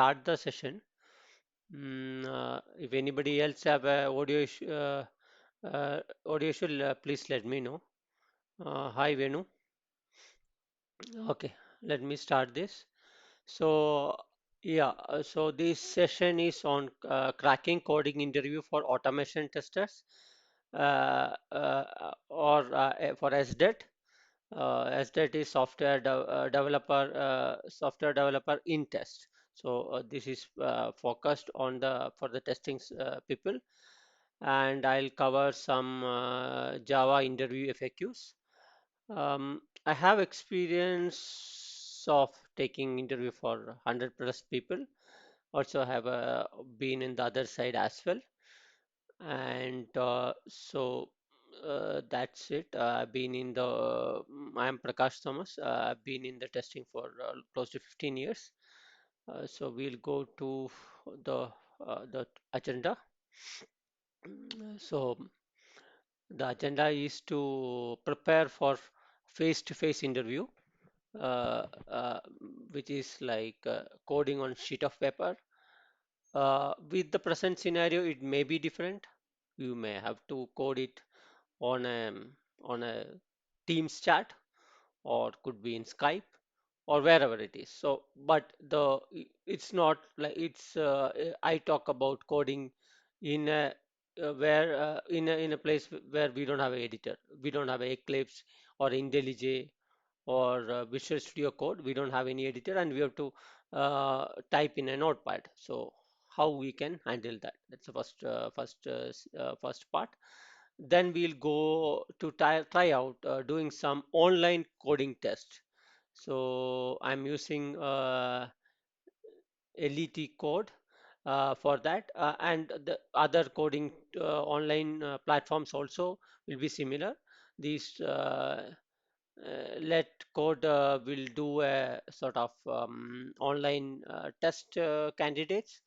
start the session. If anybody else have a audio issue, please let me know. Hi Venu. Okay, let me start this. So so this session is on cracking coding interview for automation testers or for SDET. SDET is software developer in test. So this is focused on the for the testing people, and I'll cover some Java interview FAQs. I have experience of taking interview for 100 plus people. Also have been in the other side as well, and that's it. I've been in the. I am Prakash Thomas. I've been in the testing for close to 15 years. So we'll go to the agenda. So the agenda is to prepare for face-to-face interview, uh, uh, which is like coding on sheet of paper. With the present scenario, it may be different. You may have to code it on a Teams chat, or could be in Skype, or wherever it is. So, but it's not like I talk about coding in a where in a place where we don't have an editor, we don't have a Eclipse or IntelliJ or Visual Studio Code. We don't have any editor, and we have to type in a notepad. So how we can handle that? That's the first part. Then we'll go to try out doing some online coding test. So I'm using LET code for that, and the other coding online platforms also will be similar. These let code will do a sort of online test candidates,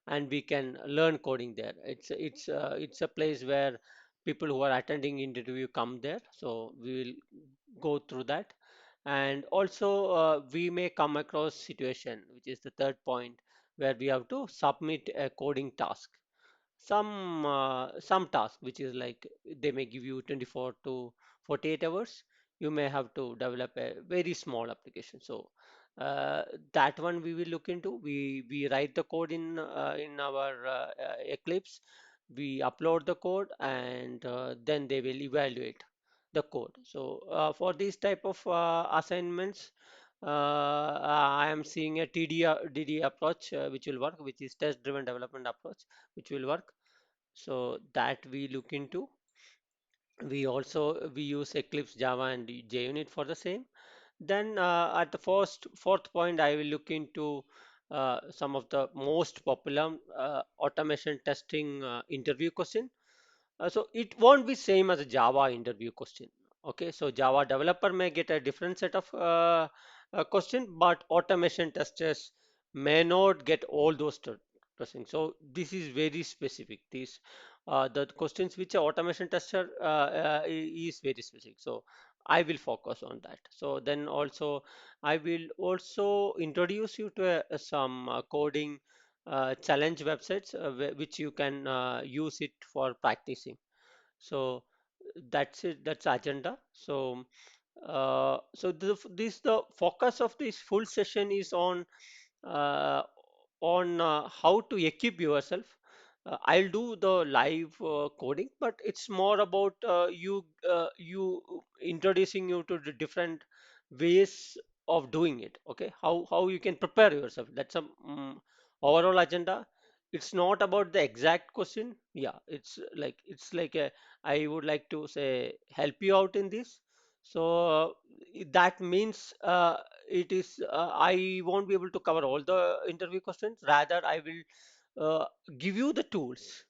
and we can learn coding there. It's a place where people who are attending interview come there, so we will go through that. And also we may come across situation, which is the third point, where we have to submit a coding task, some task which is like they may give you 24 to 48 hours. You may have to develop a very small application. So uh, that one we will look into. We write the code in our Eclipse. We upload the code, and then they will evaluate the code. So for these type of assignments, I am seeing a TDD approach, which will work, which is test driven development approach, which will work. So that we look into. We use Eclipse Java and JUnit for the same. Then at the fourth point, I will look into some of the most popular automation testing interview question. So it won't be same as a Java interview question. Okay, so Java developer may get a different set of question, but automation testers may not get all those testing. So this is very specific. These the questions which a automation tester is very specific. So I will focus on that. So then also I will also introduce you to some coding challenge websites which you can use it for practicing. So that's it. That's agenda. So the focus of this full session is uh, on how to equip yourself. I'll do the live coding, but it's more about you introducing you to the different ways of doing it. Okay, how you can prepare yourself. That's a overall agenda. It's not about the exact question. Yeah, it's like a, I would like to say help you out in this. So that means it is I won't be able to cover all the interview questions. Rather, I will give you the tools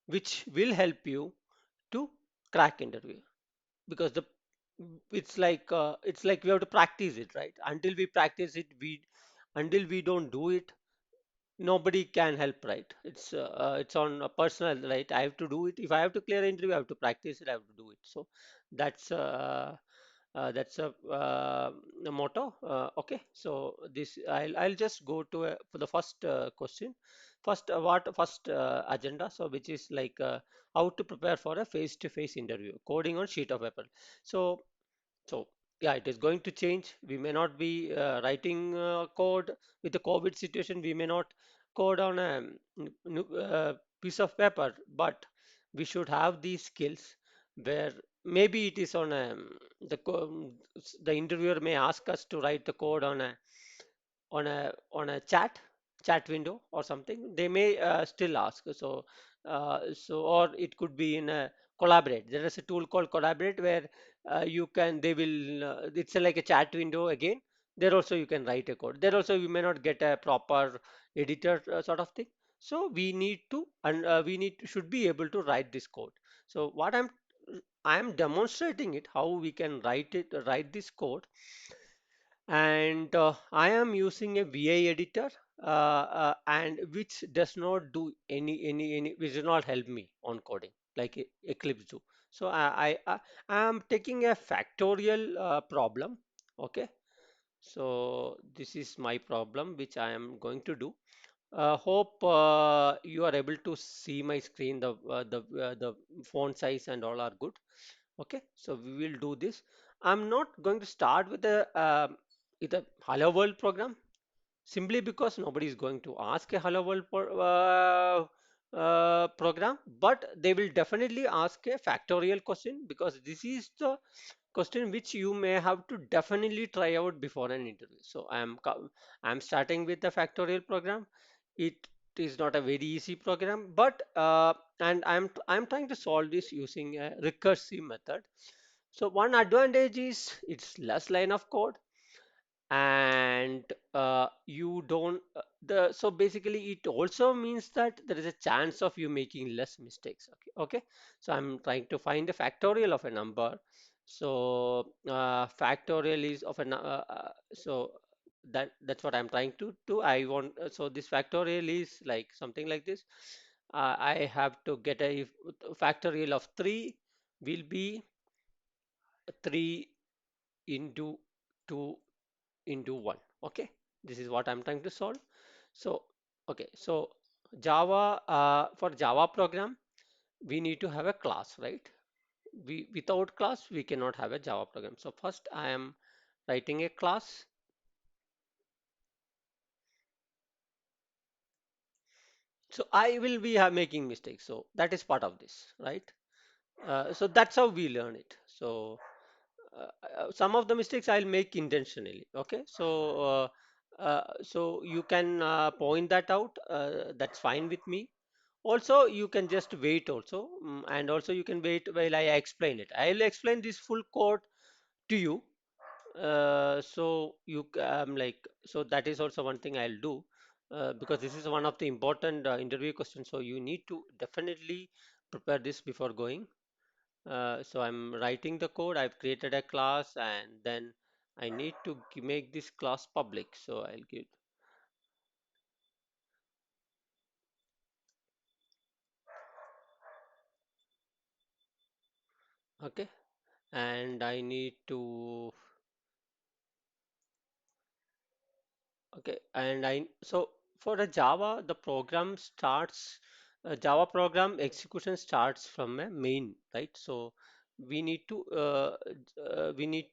which will help you to crack interview, because the it's like we have to practice it, right? Until we practice it, we until we don't do it, nobody can help, right? It's on a personal, right? I have to do it. If I have to clear an interview, I have to practice it, I have to do it. So that's that's a motto. Okay, so this I'll just go to for the first question. First agenda. So which is like how to prepare for a face-to-face interview, coding on sheet of paper. So so yeah, it is going to change. We may not be writing code with the COVID situation. We may not code on a piece of paper, but we should have these skills where maybe it is on a the interviewer may ask us to write the code on a chat window or something. They may still ask. So or it could be in a collaborate. There is a tool called collaborate where you can they will it's like a chat window again. There also you can write a code. There also you may not get a proper editor sort of thing. So we need to and should be able to write this code. So what I am demonstrating it how we can write this code, and I am using a VA editor and which does not do any which does not help me on coding like Eclipse do. So I am taking a factorial problem. Okay, so this is my problem which I am going to do. Hope you are able to see my screen. The font size and all are good. Okay, so we will do this. I'm not going to start with a hello world program simply because nobody is going to ask a hello world program, but they will definitely ask a factorial question because this is the question which you may have to definitely try out before an interview. So I'm starting with the factorial program. It is not a very easy program, but and I'm trying to solve this using a recursive method. So one advantage is it's less line of code, and you don't the so basically it also means that there is a chance of you making less mistakes. Okay, so I'm trying to find the factorial of a number. So factorial is of a so that's what I'm trying to do. I want so this factorial is like something like this. I have to get a factorial of 3 will be 3 into 2 into 1. Okay, this is what I'm trying to solve. So okay, so Java for Java program we need to have a class, right? We without class we cannot have a Java program. So first I am writing a class. So I will be making mistakes, so that is part of this, right? So that's how we learn it. So some of the mistakes I'll make intentionally. Okay, so you can point that out. That's fine with me. Also, you can just wait also, and also you can wait while I explain it. I'll explain this full code to you. So that is also one thing I'll do because this is one of the important interview questions. So you need to definitely prepare this before going. So I'm writing the code. I've created a class, and then I need to make this class public. So I'll give okay, and I need to okay, and I so for a Java, the program starts Java program execution starts from a main, right? So we need to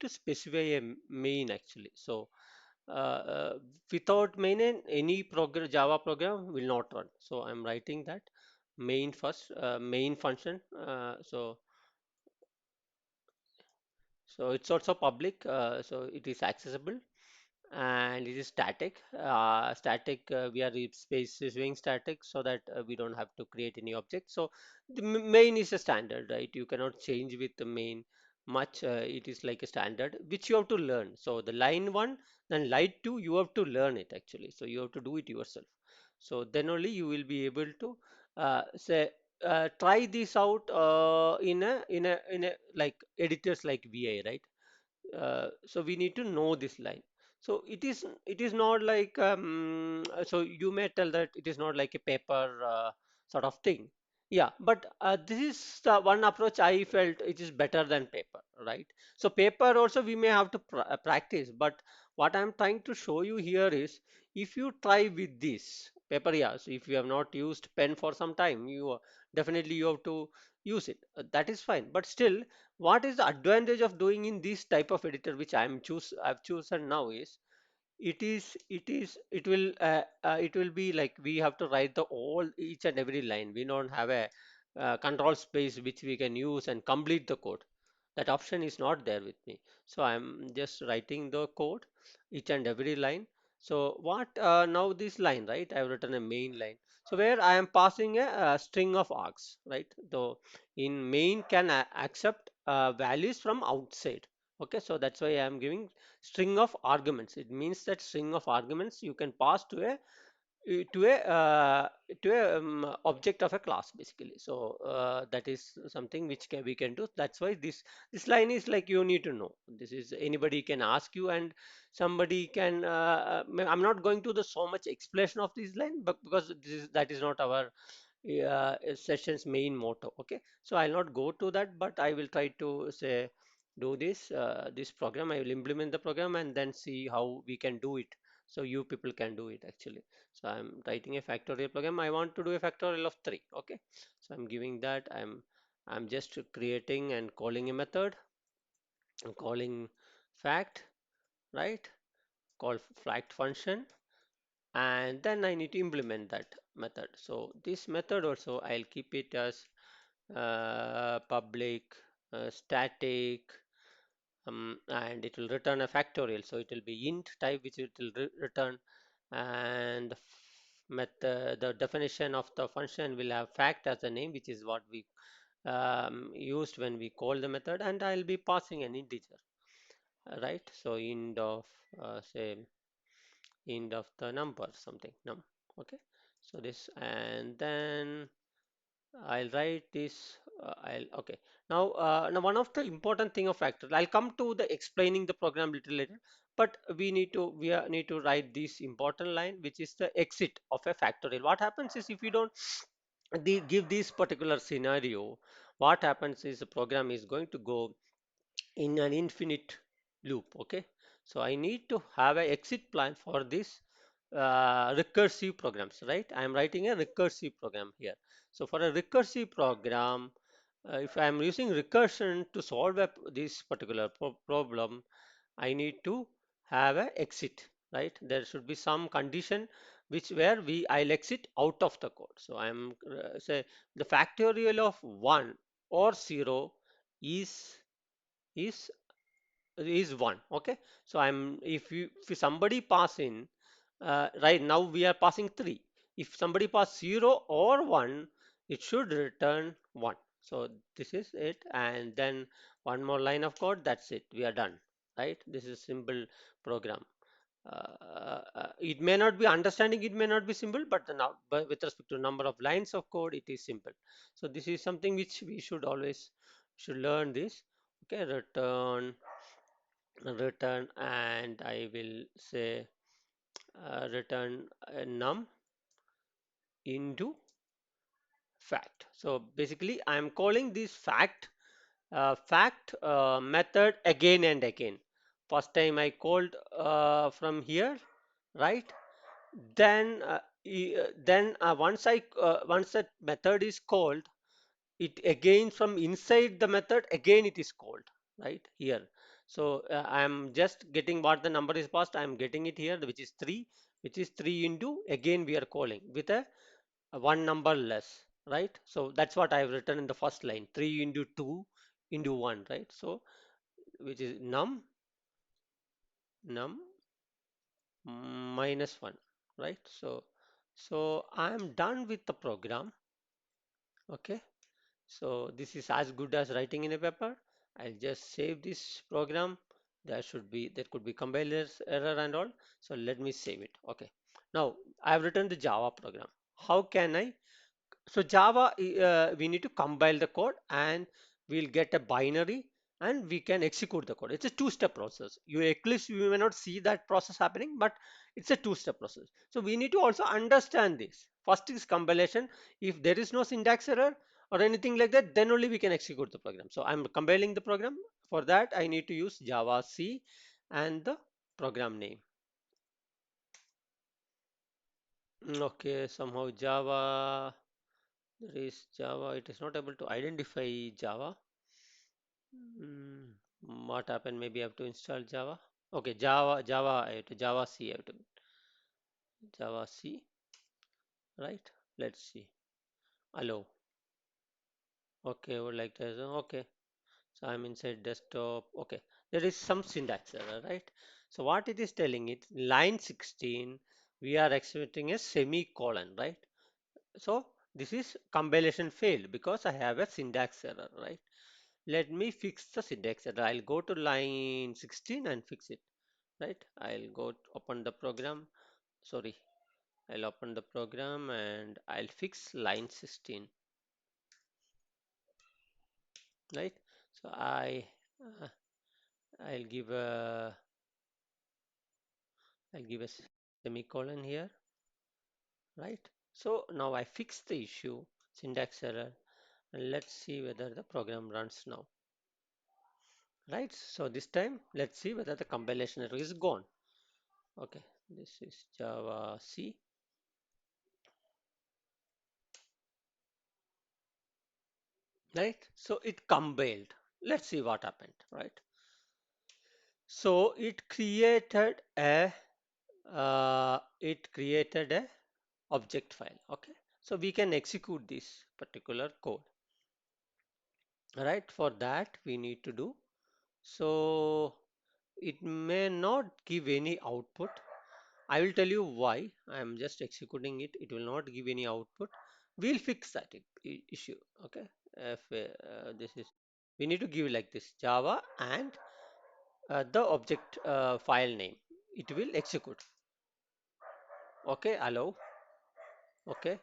specify a main actually. So uh, without main, any program Java program will not run. So I'm writing that main first, main function. So it's also public, so it is accessible and it is static. We are specifying static so that we don't have to create any object. So the main is a standard, right? You cannot change with the main much. It is like a standard which you have to learn. So the line one, then line two, you have to learn it actually. So you have to do it yourself. So then only you will be able to say try this out in a like editors like VI, right? So we need to know this line. So it is not like so you may tell that it is not like a paper sort of thing. Yeah, but this is the one approach I felt it is better than paper, right? So paper also we may have to practice, but what I'm trying to show you here is if you try with this paper, yeah, so if you have not used pen for some time, you definitely you have to use it. That is fine, but still, what is the advantage of doing in this type of editor which I've chosen now is it will be like we have to write the all each and every line. We don't have a control space which we can use and complete the code. That option is not there with me, so I'm just writing the code each and every line. So what now this line, right, I've written a main line, so where I am passing a string of args, right? So in main can accept values from outside. Okay, so that's why I am giving string of arguments. It means that string of arguments you can pass to a object of a class basically. So that is something which we can do. That's why this line is like you need to know. This is anybody can ask you, and somebody can. I'm not going to the so much explanation of this line, but because that is not our session's main motto. Okay, so I'll not go to that, but I will try to say do this program. I will implement the program and then see how we can do it. So you people can do it actually. So I'm writing a factorial program. I want to do a factorial of 3. Okay. So I'm giving that. I'm just creating and calling a method. I'm calling fact, right? Call fact function, and then I need to implement that method. So this method also I'll keep it as public static, and it will return a factorial. So it will be int type which it will return, and the method, the definition of the function will have fact as a name, which is what we used when we call the method, and I'll be passing an integer, right? So say end of the number something num. Okay, so this, and then I'll write this. I'll okay. Now one of the important thing of factor. I'll come to the explaining the program little later. But need to write this important line, which is the exit of a factorial. What happens is if you don't give this particular scenario, what happens is the program is going to go in an infinite loop. Okay, so I need to have a exit plan for this recursive programs, right? I am writing a recursive program here. So for a recursive program, if I am using recursion to solve this particular problem, I need to have a exit, right? There should be some condition which where I'll exit out of the code. So I am say the factorial of 1 or 0 is is is 1. Okay, so I'm if somebody pass in right now we are passing 3. If somebody pass 0 or 1, it should return 1. So this is it, and then one more line of code, that's it, we are done, right? This is simple program. It may not be understanding, it may not be simple, but now but with respect to number of lines of code, it is simple. So this is something which we should always should learn this. Okay, return, and I will say return num into fact. So basically I am calling this fact method again and again. First time I called from here, right? Then once that method is called, it again from inside the method again it is called, right here. So I am just getting what the number is passed, I am getting it here, which is 3, which is 3 into again we are calling with a one number less, right? So that's what I have written in the first line, 3 into 2 into 1, right? So which is num minus 1, right? So I am done with the program. Okay, so this is as good as writing in a paper. I'll just save this program. There could be compiler's error and all. So let me save it. Okay. Now I've written the Java program. How can I? So Java, we need to compile the code and we'll get a binary. and we can execute the code. It's a two-step process. You Eclipse, you may not see that process happening, but it's a two-step process. So we need to also understand this. First is compilation. If there is no syntax error or anything like that, then only we can execute the program. So I'm compiling the program. For that, I need to use Java C and the program name. Okay, somehow Java, there is Java, it is not able to identify Java. Mm, what happened? Maybe I have to install Java. Okay, Java, I have to Java C, I have to Java C, right? Let's see. Allow. Okay, would like to, okay. So I'm inside desktop. Okay, there is some syntax error, right? So what it is telling it, line 16, we are expecting a semicolon, right? So this is compilation failed because I have a syntax error, right? Let me fix the syntax error. I'll go to line 16 and fix it, right? I'll go open the program. Sorry, I'll open the program and I'll fix line 16, right? So uh, I'll give a semicolon here, right? So now I fix the issue, syntax error, and let's see whether the program runs now, right? So this time, let's see whether the compilation error is gone. Okay, this is Java C, right? So it compiled. Let's see what happened, right? So it created a object file. Okay, so we can execute this particular code, right? For that we need to do, so it may not give any output. I will tell you why. I am just executing it. It will not give any output. We'll fix that issue. Okay. If this is, we need to give like this Java and the object file name. It will execute. Okay. Allow. Okay.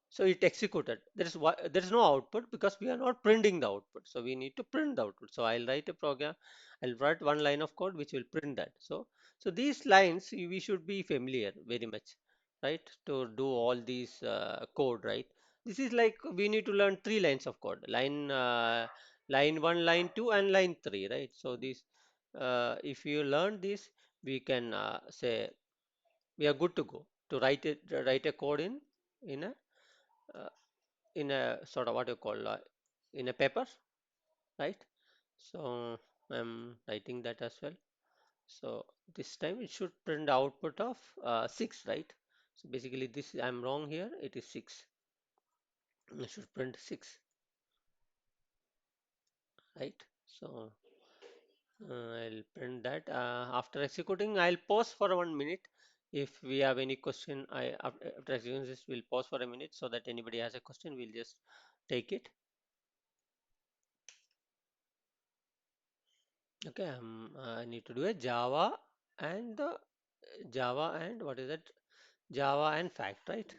So it executed. There is no output because we are not printing the output. So we need to print the output. So I'll write a program. I'll write one line of code which will print that. So these lines we should be familiar very much, right? To do all these code, right? This is like we need to learn three lines of code. Line one, line two, and line three, right? So this, if you learn this, we can say we are good to go to write a code in a uh, in a sort of what you call in a paper, right? So I'm writing that as well. So this time it should print the output of 6, right? So basically this I'm wrong here. It is 6. It should print 6, right? So I'll print that. After executing, I'll pause for 1 minute. If we have any question, after executing this, we'll pause for a minute so that anybody has a question, we'll just take it. Okay, I need to do a and the Java and what is it? Java and fact, right?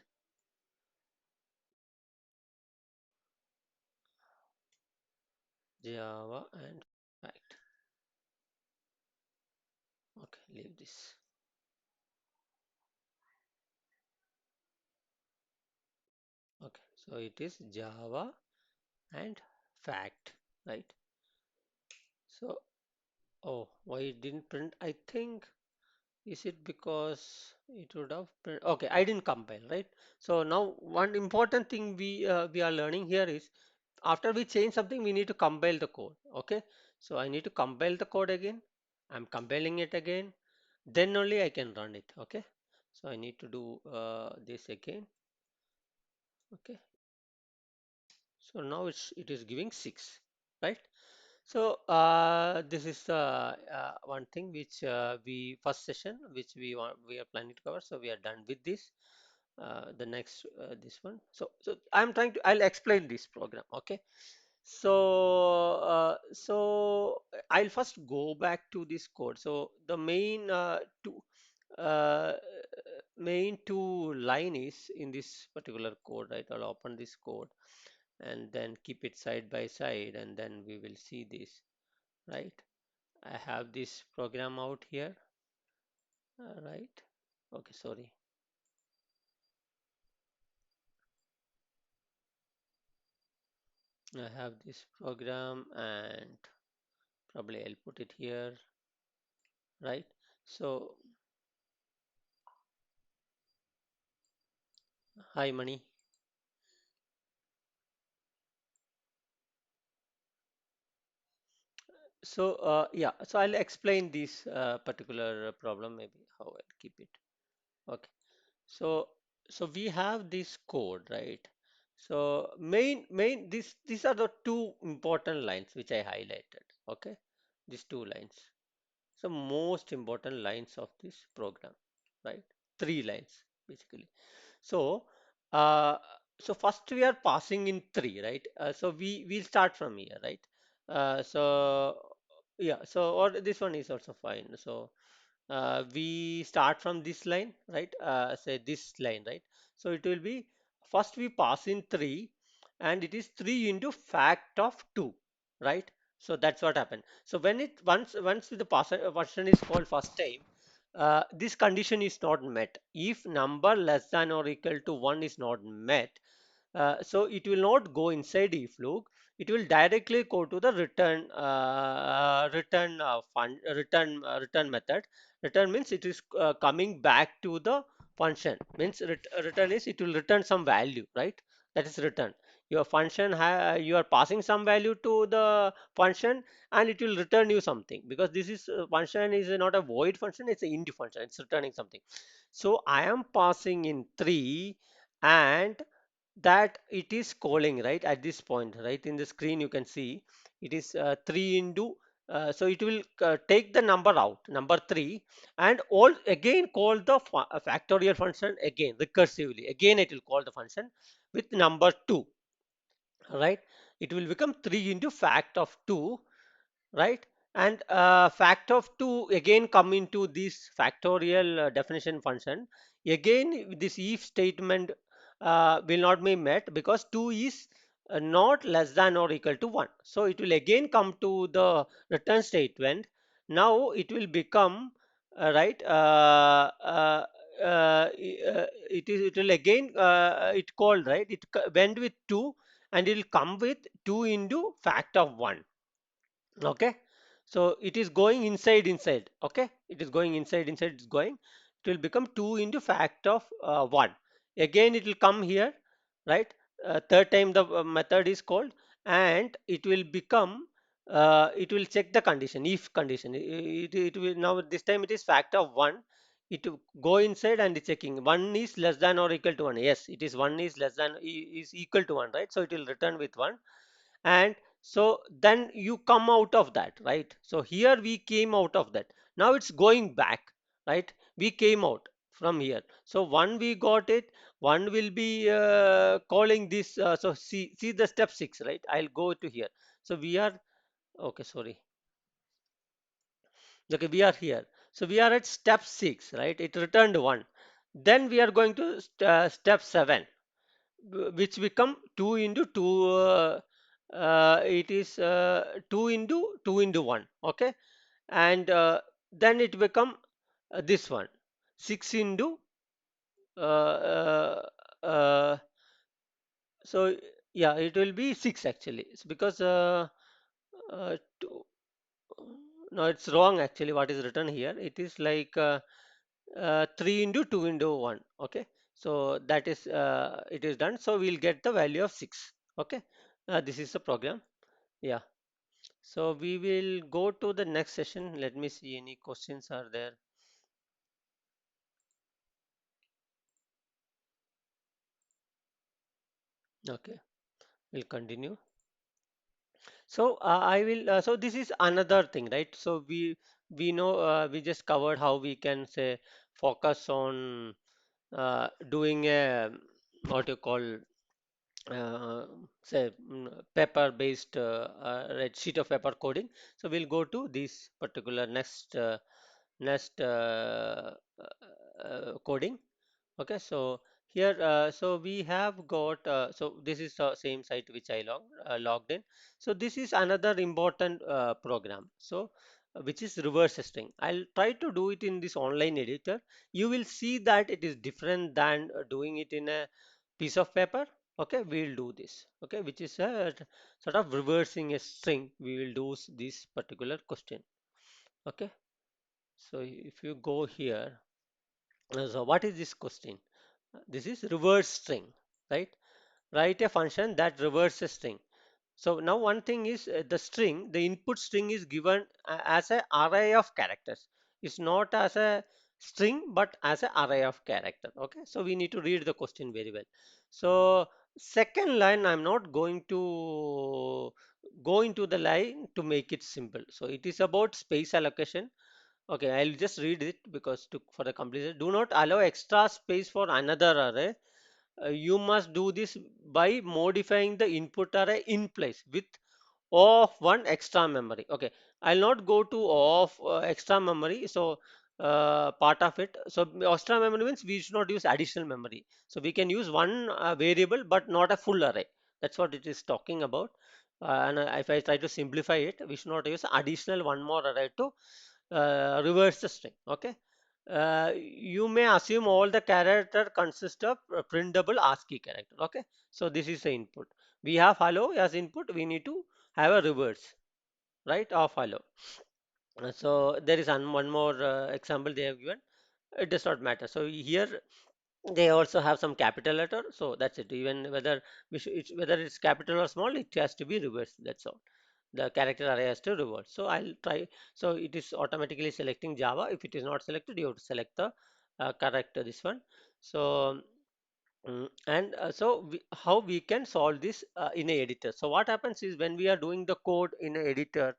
Java and fact. Okay, leave this. Okay, so it is Java and fact, right? So, oh, why it didn't print? I think is it because it would have print? Okay, I didn't compile, right? So now one important thing we are learning here is after we change something, we need to compile the code. Okay, so I need to compile the code again. I'm compiling it again, then only I can run it. Okay, so I need to do this again. Okay, so now it is giving 6, right? So this is one thing which we first session which we are planning to cover. So we are done with this. The next this one. So I'm trying to I'll explain this program. Okay. So I'll first go back to this code. So the uh, main two line is in this particular code, right? I'll open this code and then keep it side by side, and then we will see this. right? I have this program out here, right? Okay, sorry. I have this program and probably I'll put it here, right? So, hi, Money. So, yeah, so I'll explain this particular problem, maybe how I'll keep it. Okay. So, so we have this code, right? So these are the two important lines which I highlighted. Okay, these two lines. So most important lines of this program, right? Three lines basically. So, uh, so first we are passing in three, right? So we'll start from here, right? So yeah, so or this one is also fine. So we start from this line, right? Say this line, right? So it will be first we pass in 3 and it is 3 into fact of 2, right? So that's what happened. So when it once the person is called first time, this condition is not met. If number less than or equal to 1 is not met, so it will not go inside if loop. It will directly go to the return method. Return means it is coming back to the function. Means return is it will return some value, right? That is return. Your function you are passing some value to the function and it will return you something, because this is function is not a void function, it's an int function, it's returning something. So I am passing in 3 and that it is calling, right, at this point, right? In the screen you can see it is 3 into so it will take the number out, number 3, and all again call the factorial function again recursively. Again it will call the function with number 2, right? It will become 3 into fact of 2, right? And fact of 2 again come into this factorial definition function. Again this if statement will not be met because 2 is not less than or equal to 1. So it will again come to the return statement. Now it will become right it will again it called, right, it went with 2 and it will come with 2 into fact of 1. Okay, so it is going inside, okay, it is going inside, it's going, it will become 2 into fact of 1. Again it will come here, right? Third time the method is called and it will become it will check the condition, if condition, it will now this time it is fact of 1. It will go inside and it's checking 1 is less than or equal to 1. Yes, it is 1 is less than is equal to 1, right? So it will return with 1. And so then you come out of that, right? So here we came out of that, now it's going back, right? We came out from here, so one we got it, one will be calling this so see the step 6, right? I'll go to here. So we are okay, sorry. Okay, we are here, so we are at step 6, right? It returned 1. Then we are going to step 7, which become 2 into 2 it is 2 into 2 into 1, okay? And then it become this one 6 into uh, uh, uh, so yeah, it will be 6 actually. It's because two, no, it's wrong actually what is written here. It is like 3 into 2 into 1, okay? So that is it is done, so we'll get the value of 6, okay? This is the program. Yeah, so we will go to the next session. Let me see any questions are there. Okay, we'll continue. So I will so this is another thing, right? So we know we just covered how we can say focus on doing a what you call say paper based right, sheet of paper coding. So we'll go to this particular next coding. Okay, so here, so we have got, so this is the same site which I logged in. So this is another important program. So which is reverse string. I'll try to do it in this online editor. You will see that it is different than doing it in a piece of paper. Okay, we'll do this. Okay, which is a sort of reversing a string. We will do this particular question. Okay, so if you go here, so what is this question? This is reverse string, right? Write a function that reverses string. So now one thing is the string, the input string is given as an array of characters. It's not as a string, but as an array of character. Okay, so we need to read the question very well. So second line, I'm not going to go into the line to make it simple. So it is about space allocation. Okay, I'll just read it because for the completion, do not allow extra space for another array. You must do this by modifying the input array in place with of one extra memory. Okay, I'll not go to of extra memory. So part of it. So extra memory means we should not use additional memory. So we can use one variable but not a full array. That's what it is talking about. And if I try to simplify it, we should not use additional one more array to reverse the string. Okay. You may assume all the character consist of printable ASCII character. Okay. So this is the input. We have hello as input. We need to have a reverse, right, of hello. So there is one more example they have given. It does not matter. So here they also have some capital letter. So that's it. Even whether whether it's capital or small, it has to be reversed. That's all. The character array has to reverse. So I'll try. So it is automatically selecting Java. If it is not selected, you have to select the correct this one. So and so how we can solve this in a editor. So what happens is when we are doing the code in a editor,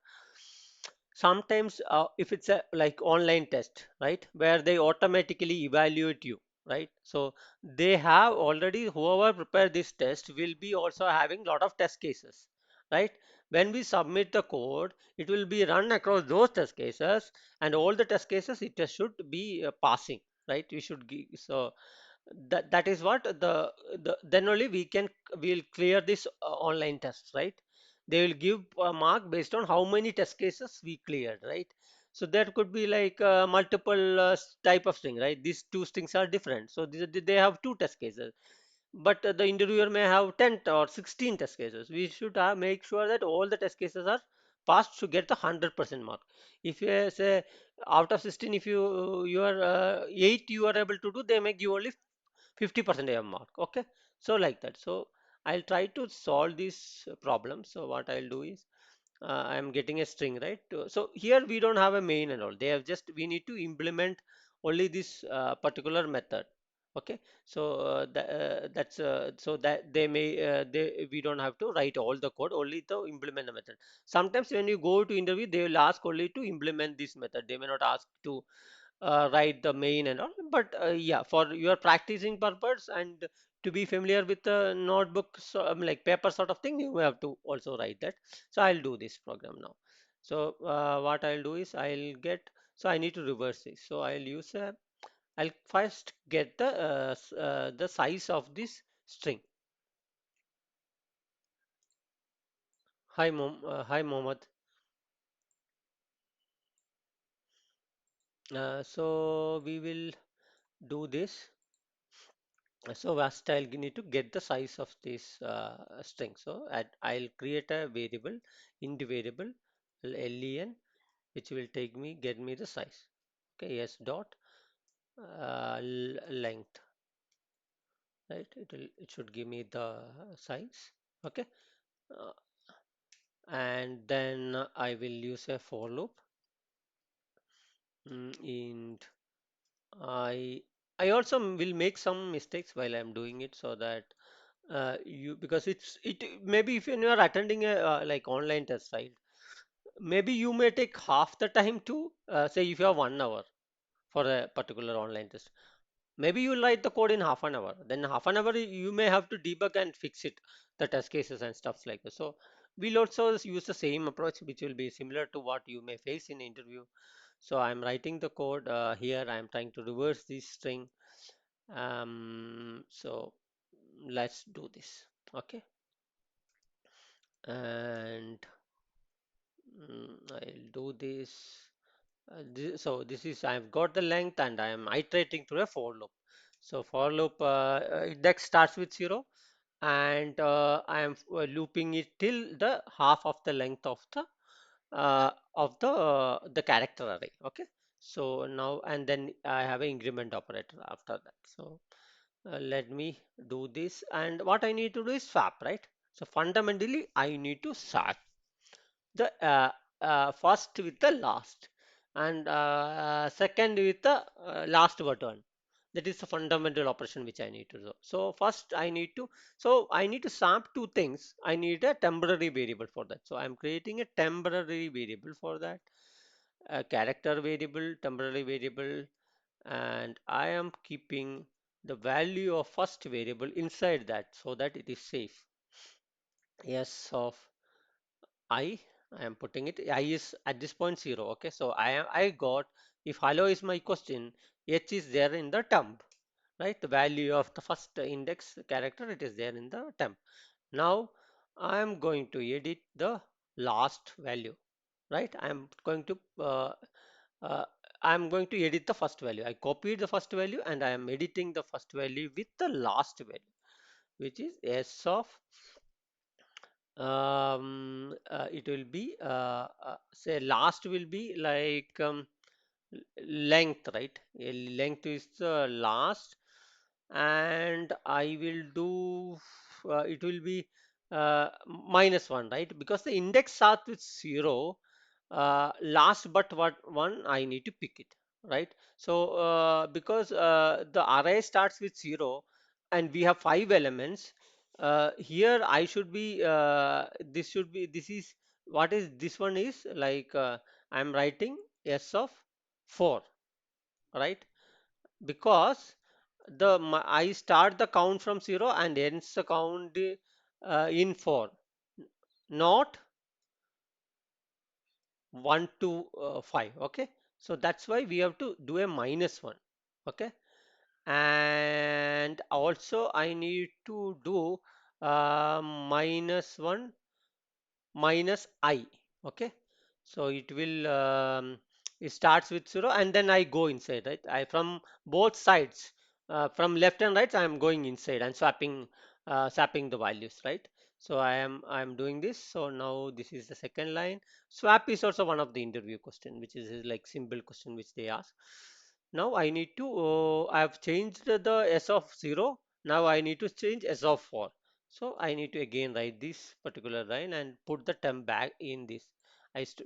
sometimes if it's a like online test, right, where they automatically evaluate you, right? So they have already, whoever prepared this test will be also having lot of test cases, right? When we submit the code, it will be run across those test cases, and all the test cases it should be passing, right? We should give, so that is what then only we'll clear this online test, right? They will give a mark based on how many test cases we cleared, right? So there could be like multiple type of string, right? These two strings are different, so they have two test cases, but the interviewer may have 10 or 16 test cases. We should make sure that all the test cases are passed to get the 100% mark. If you say out of 16, if you are 8 you are able to do, they may give only 50% of mark. Okay, so like that. So I'll try to solve this problem. So what I'll do is I'm getting a string, right? So here we don't have a main and all. They have just, we need to implement only this particular method. Okay, so that's so that they may they we don't have to write all the code, only to implement the method. Sometimes when you go to interview, they will ask only to implement this method. They may not ask to write the main and all, but yeah, for your practicing purpose and to be familiar with the notebook, so like paper sort of thing, you have to also write that. So I'll do this program now. So what I'll do is I'll get, so I need to reverse this. So I'll use a, I'll first get the size of this string. Hi Mohammed. So we will do this. So first I'll need to get the size of this string. So I'll create a variable, int variable len, which will get me the size. Okay, yes dot length, right? It should give me the size. Okay, uh, and then I will use a for loop. And I I also will make some mistakes while I'm doing it, so that you, because it maybe if you are attending a like online test, right, maybe you may take half the time to say if you have 1 hour for a particular online test, maybe you write the code in half an hour, then half an hour you may have to debug and fix it, the test cases and stuff like that. So we'll also use the same approach, which will be similar to what you may face in interview. So I'm writing the code here. I'm trying to reverse this string. So let's do this. Okay, and I'll do this. So this is, I've got the length and I am iterating through a for loop. So for loop index starts with 0, and I am looping it till the half of the length of the character array. Okay, so now, and then I have an increment operator after that. So let me do this, and what I need to do is swap, right? So fundamentally I need to swap the first with the last, and second with the last button. That is the fundamental operation which I need to do. So first I need to, so I need to swap two things. I need a temporary variable for that. So I'm creating a temporary variable for that, a character variable, temporary variable, and I am keeping the value of first variable inside that so that it is safe. Yes, of I am putting it. I is at this point 0. Okay, so I got, if hello is my question, H is there in the temp, right? The value of the first index character, it is there in the temp. Now I am going to edit the last value, right? Uh, I am going to edit the first value. I copied the first value and I am editing the first value with the last value, which is S of it will be say last will be like length, right? Length is the last, and I will do it will be -1, right? Because the index starts with 0, last but what one I need to pick it, right? So because the array starts with 0 and we have 5 elements, here I should be this should be, this is what is this one is like I'm writing S of 4, right? Because I start the count from 0 and ends the count in 4, not 1 to 5. Okay, so that's why we have to do a -1. Okay, and also I need to do -1 minus I. Okay, so it will it starts with 0 and then I go inside, right? I from both sides, from left and right, I am going inside and swapping the values, right? So I am doing this. So now this is the second line. Swap is also one of the interview question, which is like simple question which they ask. Now I need to I have changed the S of 0. Now I need to change S of 4. So I need to again write this particular line and put the temp back in this.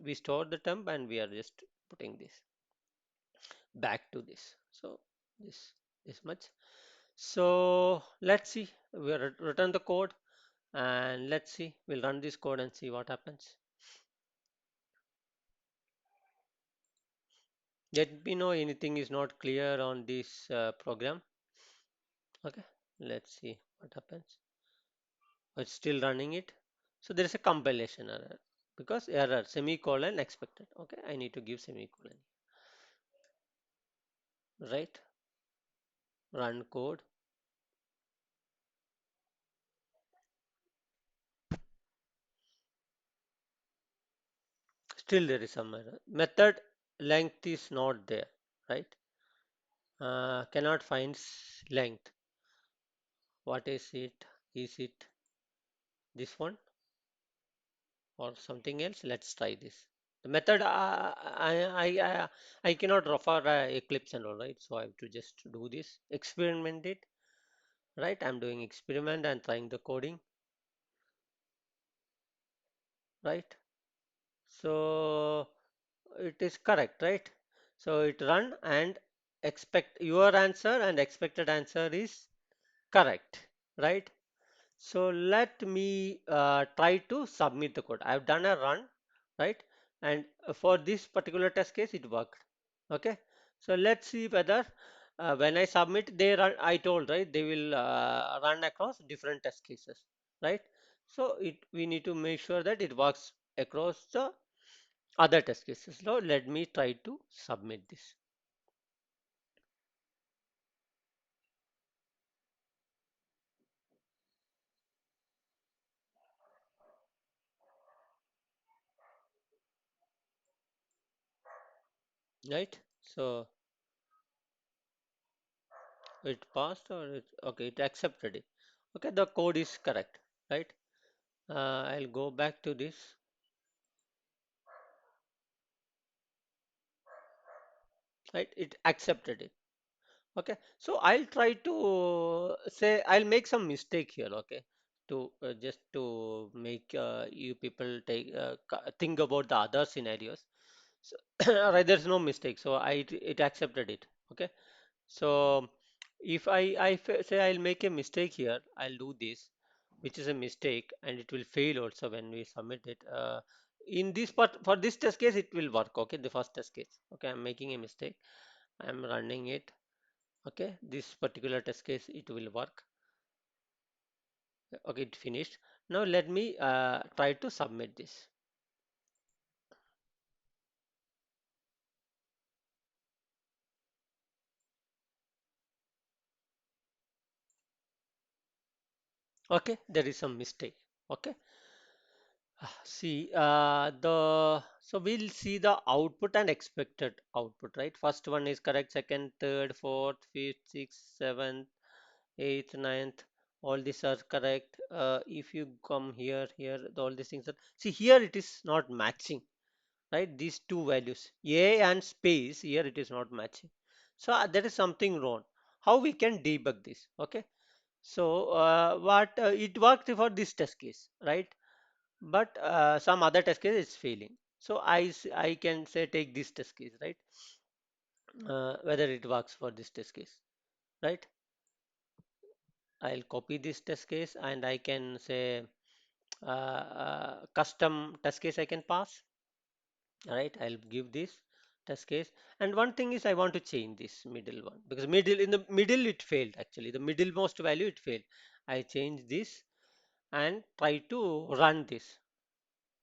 We store the temp and we are just putting this back to this. So this much. So let's see. We'll return the code and let's see. We'll run this code and see what happens. Let me know anything is not clear on this program. Okay. Let's see what happens. It's still running it. So there is a compilation error because error semicolon expected. Okay, I need to give semicolon, right? Run code. Still there is some error. Method length is not there, right? Cannot find length. What is it? Is it this one or something else? Let's try this. The method I cannot refer Eclipse and all, right? So I have to just do this, experiment it, right? I'm doing experiment and trying the coding, right? So it is correct, right? So it run and expect your answer and expected answer is correct, right? So let me try to submit the code. I've done a run, right? And for this particular test case, it worked. Okay. So let's see whether when I submit, they run. I told, right? They will run across different test cases, right? So we need to make sure that it works across the other test cases. Now let me try to submit this. right? So it passed, or it, okay, it accepted it. Okay, the code is correct, right? I'll go back to this, right? It accepted it. Okay, so I'll try to say I'll make some mistake here. Okay, to just to make you people take think about the other scenarios. So right, there's no mistake. So it accepted it. Okay, so if say I'll make a mistake here, I'll do this, which is a mistake, and it will fail also when we submit it. In this part, for this test case, it will work. Okay, the first test case. Okay, I'm making a mistake. I'm running it. Okay, this particular test case, it will work. Okay, it finished. Now let me try to submit this. Okay, there is some mistake. Okay, see the so we'll see the output and expected output, right? First one is correct, second, third, fourth, fifth, sixth, seventh, eighth, ninth, all these are correct. If you come here, all these things are, see here it is not matching, right? These two values, a and space, here it is not matching. So there is something wrong. How we can debug this? Okay, so what it worked for this test case, right? But some other test case is failing. So I can say take this test case, right? Whether it works for this test case, right? I'll copy this test case and I can say custom test case I can pass. Right, I'll give this test case. And one thing is I want to change this middle one, because middle, in the middle it failed, actually the middlemost value it failed. I change this and try to run this,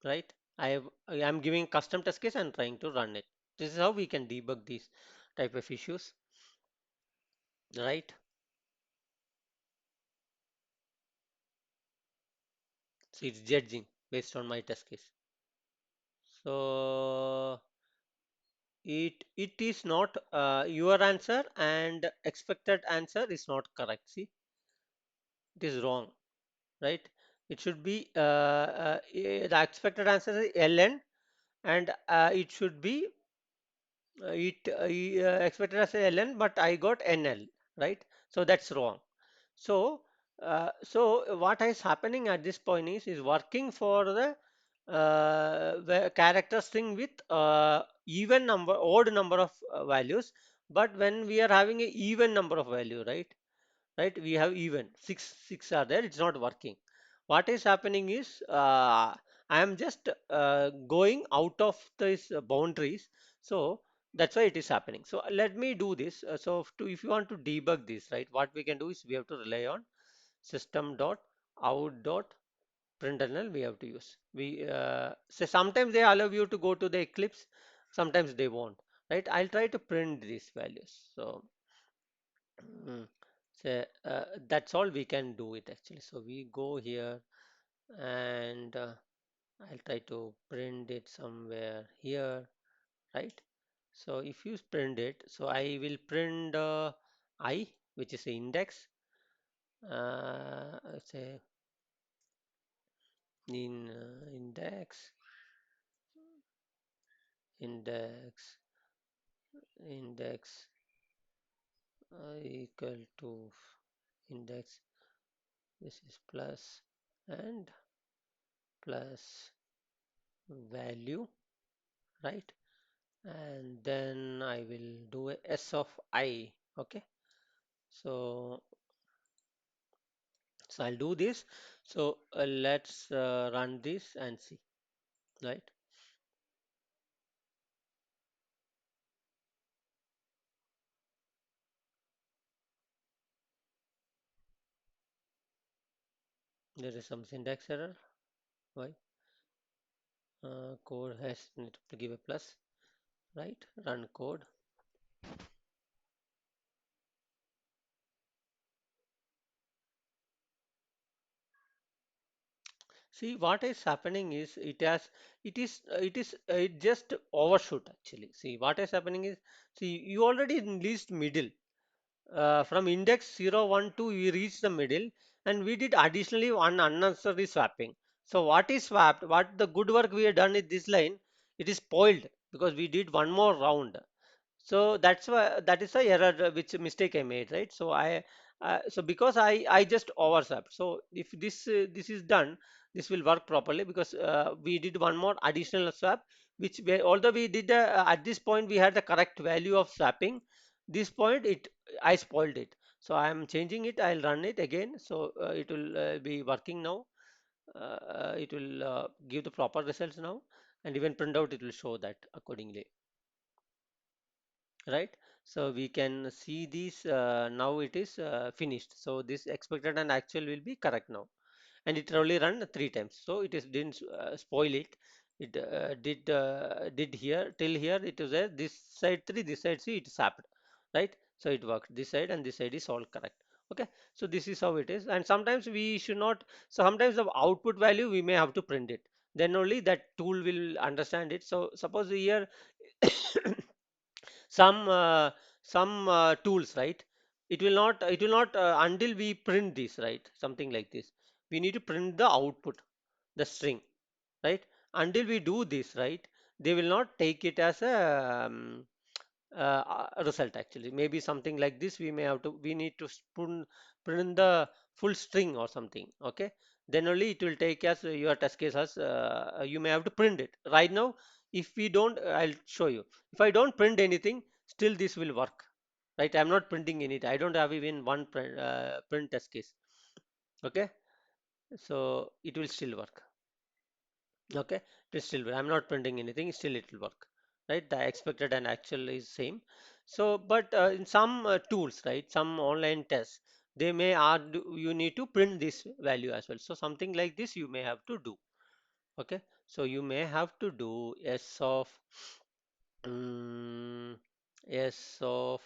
right? I am giving custom test case and trying to run it. This is how we can debug these type of issues, right? So it's judging based on my test case. So it is not your answer, and expected answer is not correct. See, it is wrong, right? It should be the expected answer is ln, and it should be expected as a ln, but I got nl, right? So that's wrong. So what is happening at this point is working for the character string with even number, odd number of values. But when we are having a even number of value, right, we have even six are there, it's not working. What is happening is I am just going out of these boundaries. So that's why it is happening. So let me do this. If you want to debug this, right, what we can do is we have to rely on system dot out dot println. We have to use, we say sometimes they allow you to go to the Eclipse, sometimes they won't, right? I'll try to print these values. So so that's all we can do it, actually. So we go here and I'll try to print it somewhere here, right? So if you print it, so I will print I, which is the index, say in index index equal to index, this is plus and plus value, right? And then I will do a s of I. Okay, so I'll do this. So let's run this and see, right? There is some syntax error. Why? Code has need to give a plus, right? Run code. See, what is happening is it just overshoot actually. See, what is happening is, see, you already enlist middle. From index 0, 1, 2, we reached the middle, and we did additionally one unnecessary swapping. So what is swapped? What the good work we have done in this line, it is spoiled because we did one more round. So that's why that is the error, which mistake I made, right? So so because I just overswapped. So if this is done, this will work properly because we did one more additional swap, which although we did at this point we had the correct value of swapping. This point I spoiled it. So I am changing it. I'll run it again. So it will be working now. It will give the proper results now, and even printout it will show that accordingly, right? So we can see this now it is finished. So this expected and actual will be correct now, and it only run three times. So it is didn't spoil it. It did here till here. It is there. This side three, this side see it is happened, right? So it worked. This side and this side is all correct. Okay. So this is how it is. And sometimes we should not. So sometimes the output value we may have to print it. Then only that tool will understand it. So suppose here some tools, right? It will not until we print this, right? Something like this, we need to print the output, the string, right? Until we do this, right, they will not take it as a result actually. Maybe something like this we need to print the full string or something. Okay, then only it will take as your test case as you may have to print it right now. If we don't, I'll show you. If I don't print anything, still this will work, right? I'm not printing anything. I don't have even one print test case. Okay, so it will still work. Okay, it will still work. I'm not printing anything, still it will work, right? The expected and actual is same. So but in some tools, right, some online tests, they may ask you need to print this value as well. So something like this you may have to do. Okay, so you may have to do s of s of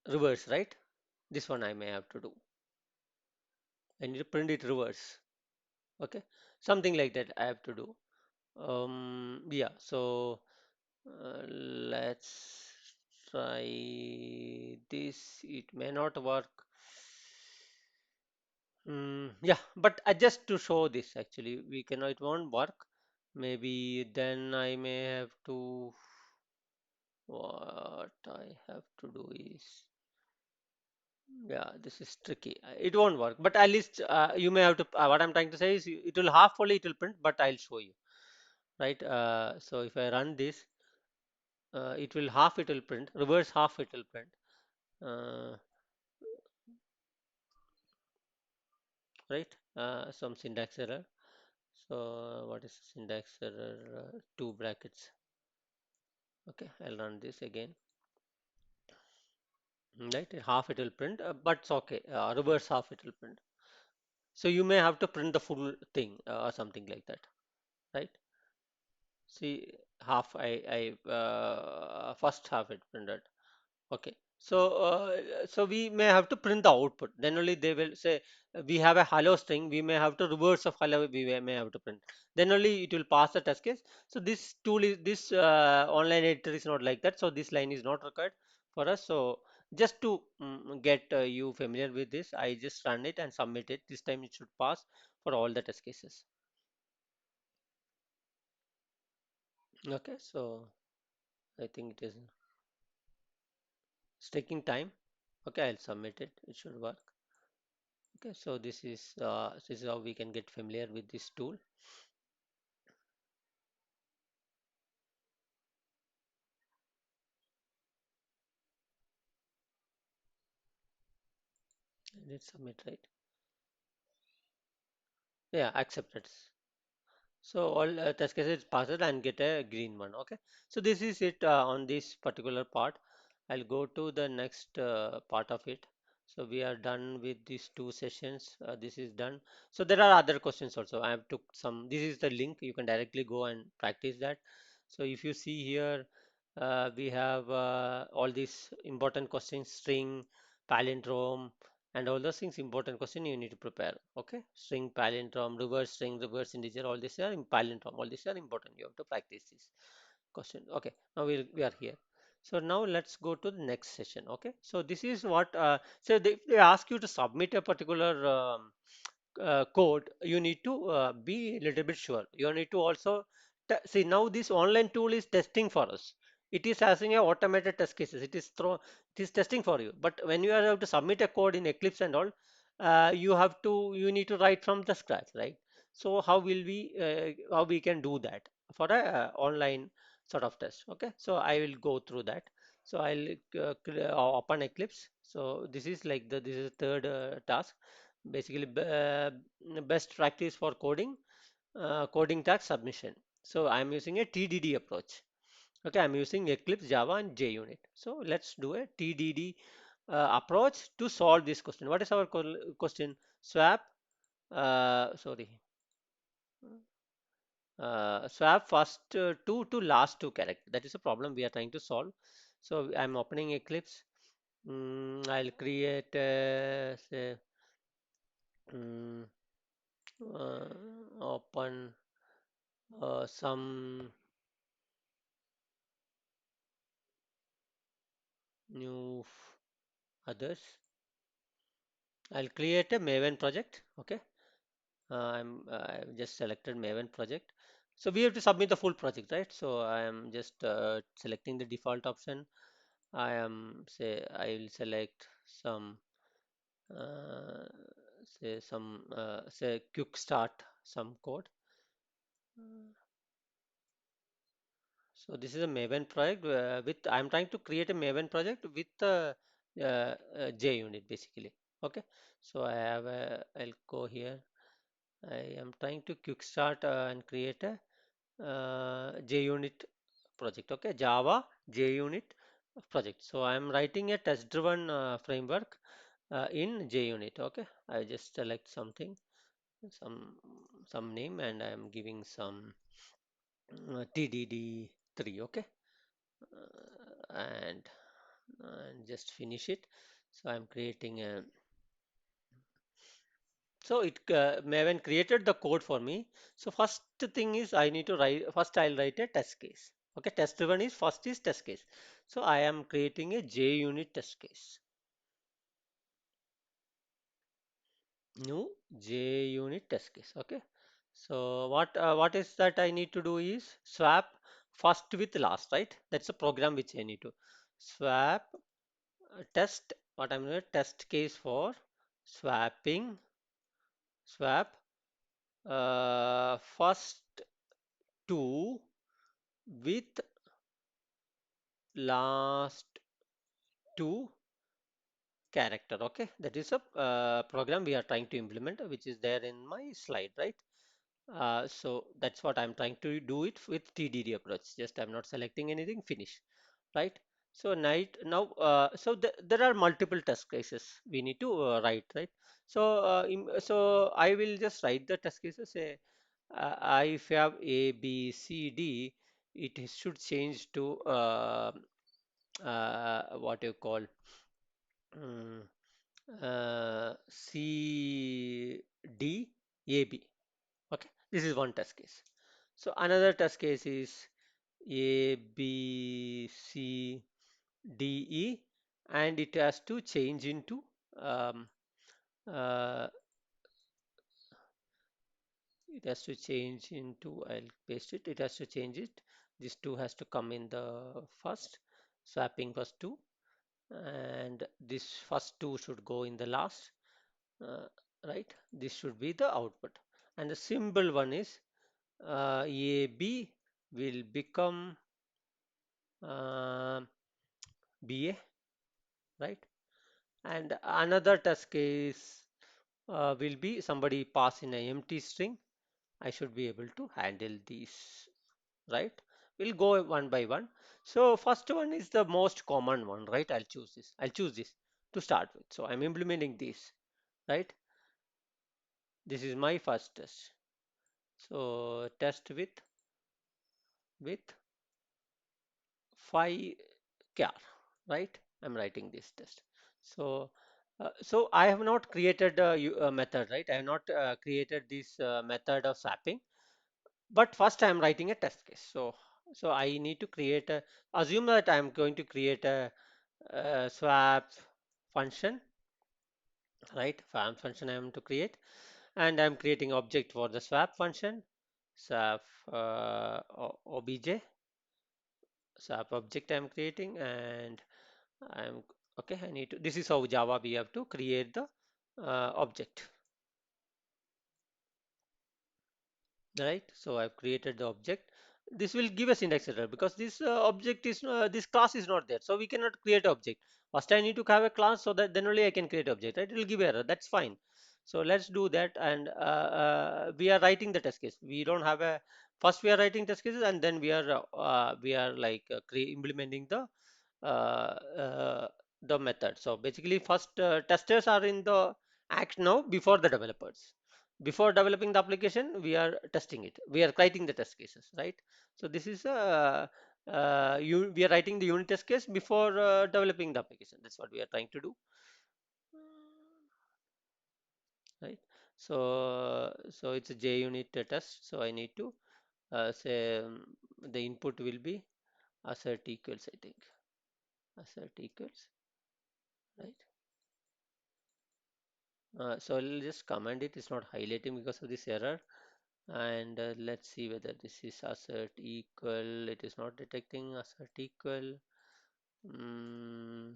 reverse, right? This one I may have to do. I need to print it reverse. Okay, something like that I have to do. Yeah, so let's try this. It may not work. Yeah, but just to show this, actually, we cannot, it won't work. Maybe then I may have to, what I have to do is, yeah, this is tricky. It won't work, but at least you may have to, what I'm trying to say is it will half only, it will print, but I'll show you, right? So if I run this, it will half it will print, reverse half it will print. Uh, right? Some syntax error. So what is syntax error? Two brackets. Okay, I'll run this again. Right, half it will print, but it's okay. Reverse half it will print. So you may have to print the full thing or something like that, right? See, half I first half it printed. Okay, so we may have to print the output. Then only they will say we have a hello string. We may have to reverse of hello. We may have to print. Then only it will pass the test case. So this tool is this online editor is not like that. So this line is not required for us. So just to get you familiar with this, I just run it and submit it. This time it should pass for all the test cases. Okay, so I think it's taking time. Okay, I'll submit it. It should work. Okay, so this is how we can get familiar with this tool. Let's submit, right? Yeah, accepted. So all test cases pass it and get a green one. Okay, so this is it on this particular part. I'll go to the next part of it. So we are done with these two sessions. This is done. So there are other questions also. I have took some. This is the link. You can directly go and practice that. So if you see here, we have all these important questions: string, palindrome, and all those things important question you need to prepare. Okay, string, palindrome, reverse string, reverse integer, all these are in palindrome, all these are important, you have to practice this question. Okay, now we are here. So now let's go to the next session. Okay, so this is what if they ask you to submit a particular code, you need to be a little bit sure. You need to also see, now this online tool is testing for us. It is asking a automated test cases. It is testing for you. But when you have to submit a code in Eclipse and all, you need to write from the scratch, right? So how we can do that for a online sort of test? Okay, so I will go through that. So I'll open Eclipse. So this is like this is the third task. Basically, best practice for coding, coding task submission. So I'm using a TDD approach. Okay, I'm using Eclipse, Java, and JUnit. So let's do a TDD approach to solve this question. What is our question? Swap, sorry, swap first two to last two character. That is a problem we are trying to solve. So I'm opening Eclipse. I'll create say, mm, open some new others. I'll create a Maven project. Okay, I've just selected Maven project. So we have to submit the full project, right? So I am just selecting the default option. I will select some uh, say quick start some code. So this is a Maven project with I'm trying to create a Maven project with JUnit basically. Okay, so I'll go here. I am trying to quick start and create a JUnit project. Okay, Java JUnit project. So I am writing a test-driven framework in JUnit. Okay, I just select something, some some name, and I am giving some TDD3. Okay, and just finish it. So I'm creating a, so it Maven created the code for me. So first thing is I need to write, first I'll write a test case. Okay, test driven is first is test case. So I am creating a JUnit test case. New JUnit test case. Okay. So what is that I need to do is swap first with last, right? That's a program which I need to swap test. What I'm going to test case for swapping swap first two with last two character. Okay, that is a program we are trying to implement, which is there in my slide, right? So that's what I'm trying to do it with TDD approach. Just I'm not selecting anything, finish, right? So so there are multiple test cases we need to write, right? So so I will just write the test cases. Say if you have A, B, C, D, it should change to what you call mm, C, D, A, B. Okay, this is one test case. So another test case is A, B, C, D, E, and it has to change into um, uh, it has to change into, I'll paste it, it has to change it. This two has to come in the first, swapping first two, and this first two should go in the last, uh, right? This should be the output. And the symbol one is AB will become uh, BA, right? And another test case will be somebody pass in an empty string. I should be able to handle these, right? We'll go one by one. So first one is the most common one, right? I'll choose this. I'll choose this to start with. So I'm implementing this, right? This is my first test. So test with 5 char, right? I'm writing this test. So So I have not created a method, right? I have not created this method of swapping. But first I'm writing a test case. So I need to create a, assume that I'm going to create a swap function, right? Swap function I am to create, and I'm creating object for the swap function, swap obj, swap object I'm creating, and I'm okay. I need to. This is how Java we have to create the object, right? So I've created the object. This will give us index error because this object is this class is not there, so we cannot create object. First I need to have a class, so that then only I can create object, right? It will give error, that's fine. So let's do that, and we are writing the test case. We don't have a, first we are writing test cases, and then we are like implementing uh, uh, the method. So basically first testers are in the act now before the developers. Before developing the application, we are testing it. We are writing the test cases, right? So this is we are writing the unit test case before developing the application. That's what we are trying to do, right? So it's a JUnit test. So I need to say the input will be assert equals, I think, assert equals, right? So I'll just comment it. It's not highlighting because of this error. And let's see whether this is assert equal. It is not detecting assert equal. Mm,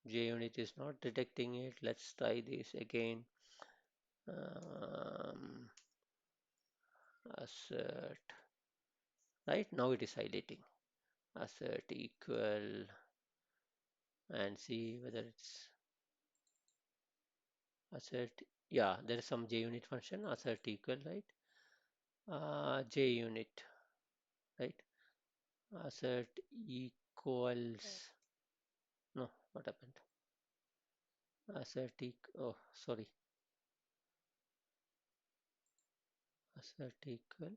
JUnit is not detecting it. Let's try this again. Um, assert, right? Now it is highlighting. Assert equal, and see whether it's assert. Yeah, there is some JUnit function, assert equal, right? JUnit, right? Assert equals. No, what happened? Assert oh, sorry. Assert equal.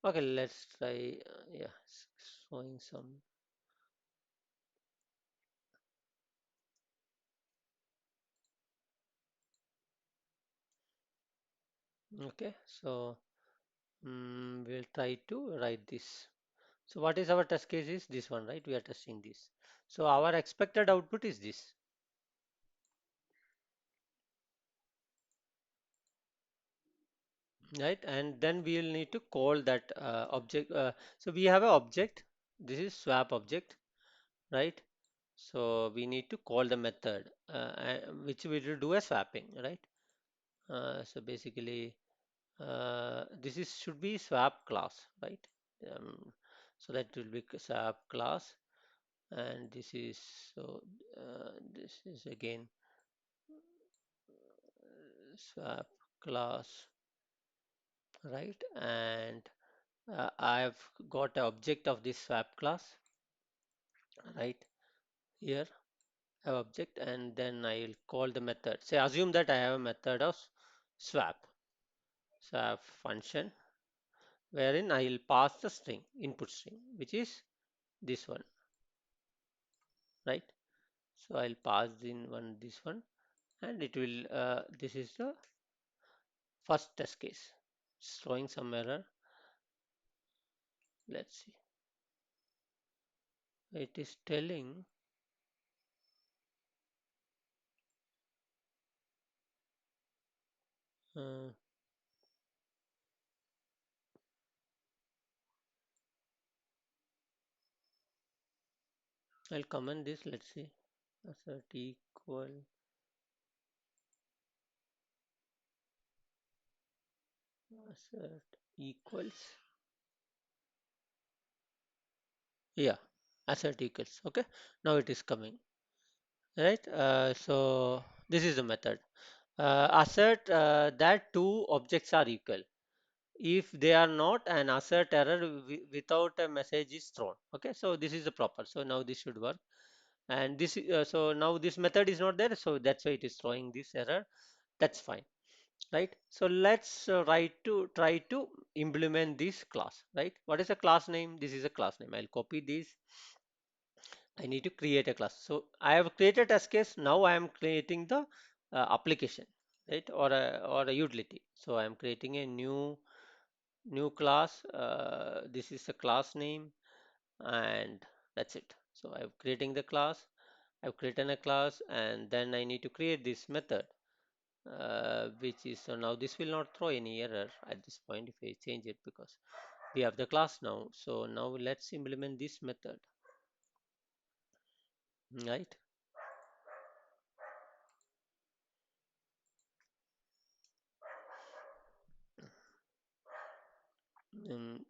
Okay, let's try. Yeah, showing some. Okay, so we'll try to write this. So what is our test case is this one, right? We are testing this. So our expected output is this, right? And then we will need to call that object. So we have an object. This is swap object, right? So we need to call the method, which we will do a swapping, right? So basically, this is should be swap class, right? So that will be swap class, and this is so this is again swap class, right? And I've got an object of this swap class, right here. Have object, and then I'll call the method. Say assume that I have a method of swap function, wherein I'll pass the string, input string, which is this one, right? So I'll pass in one this one, and it will this is the first test case. It's throwing some error. Let's see. It is telling uh, I'll comment this. Let's see. Assert equal assert equals, yeah, assert equals. Okay, now it is coming, right? So this is the method. Assert that two objects are equal. If they are not, an assert error without a message is thrown. Okay, so this is the proper. So now this should work. And this so now this method is not there, so that's why it is throwing this error. That's fine, right? So let's try to implement this class, right? What is the class name? This is a class name. I'll copy this I need to create a class. So I have created test case. Now I am creating the application, right, or a utility. So I am creating a new class. This is a class name, and that's it. So I'm creating the class. I've created a class, and then I need to create this method, which is so now this will not throw any error at this point if I change it because we have the class now. So now let's implement this method, right?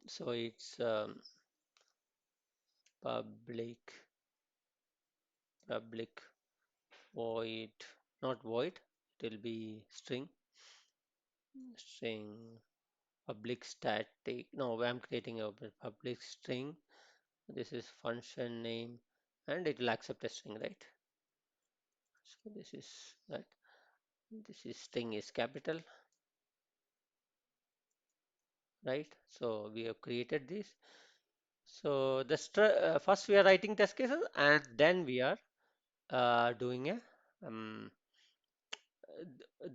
So it's public public void, not void, it will be string public static. No, I'm creating a public string. This is function name, and it will accept a string, right? So this is that. This is string is capital, right? So we have created this. So the first we are writing test cases, and then we are doing a um,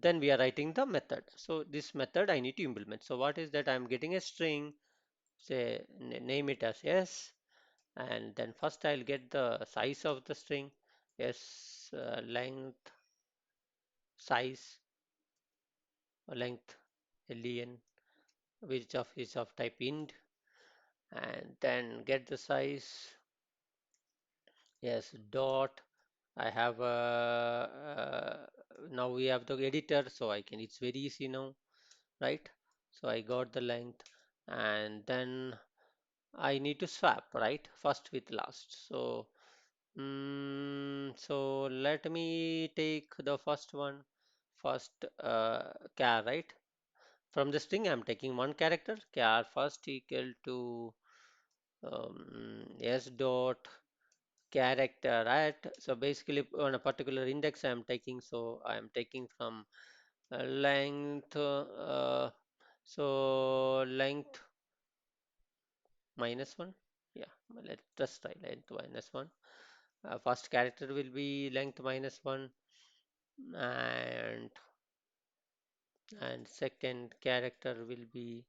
then we are writing the method. So this method I need to implement. So what is that? I'm getting a string, say name it as s, and then first I'll get the size of the string, s, length, size, or length, len, which of is of type int, and then get the size. Yes, dot. I have now we have the editor, so I can. It's very easy now, right? So I got the length, and then I need to swap, right? First with last. So so let me take the first one, first char, right? From the string, I'm taking one character, char first equal to s dot character, right? So basically on a particular index I'm taking, so I'm taking from length, so length minus one. Yeah, let's try length minus one. First character will be length minus one, and second character will be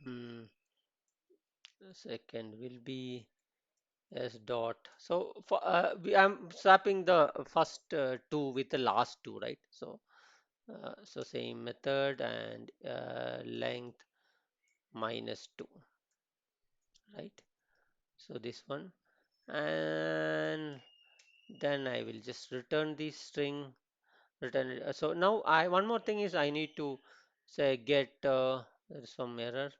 mm, second will be s dot. So for I'm swapping the first two with the last two, right? So so same method, and length minus 2, right? So this one, and then I will just return this string, return it. So now I one more thing is I need to say get there is some error,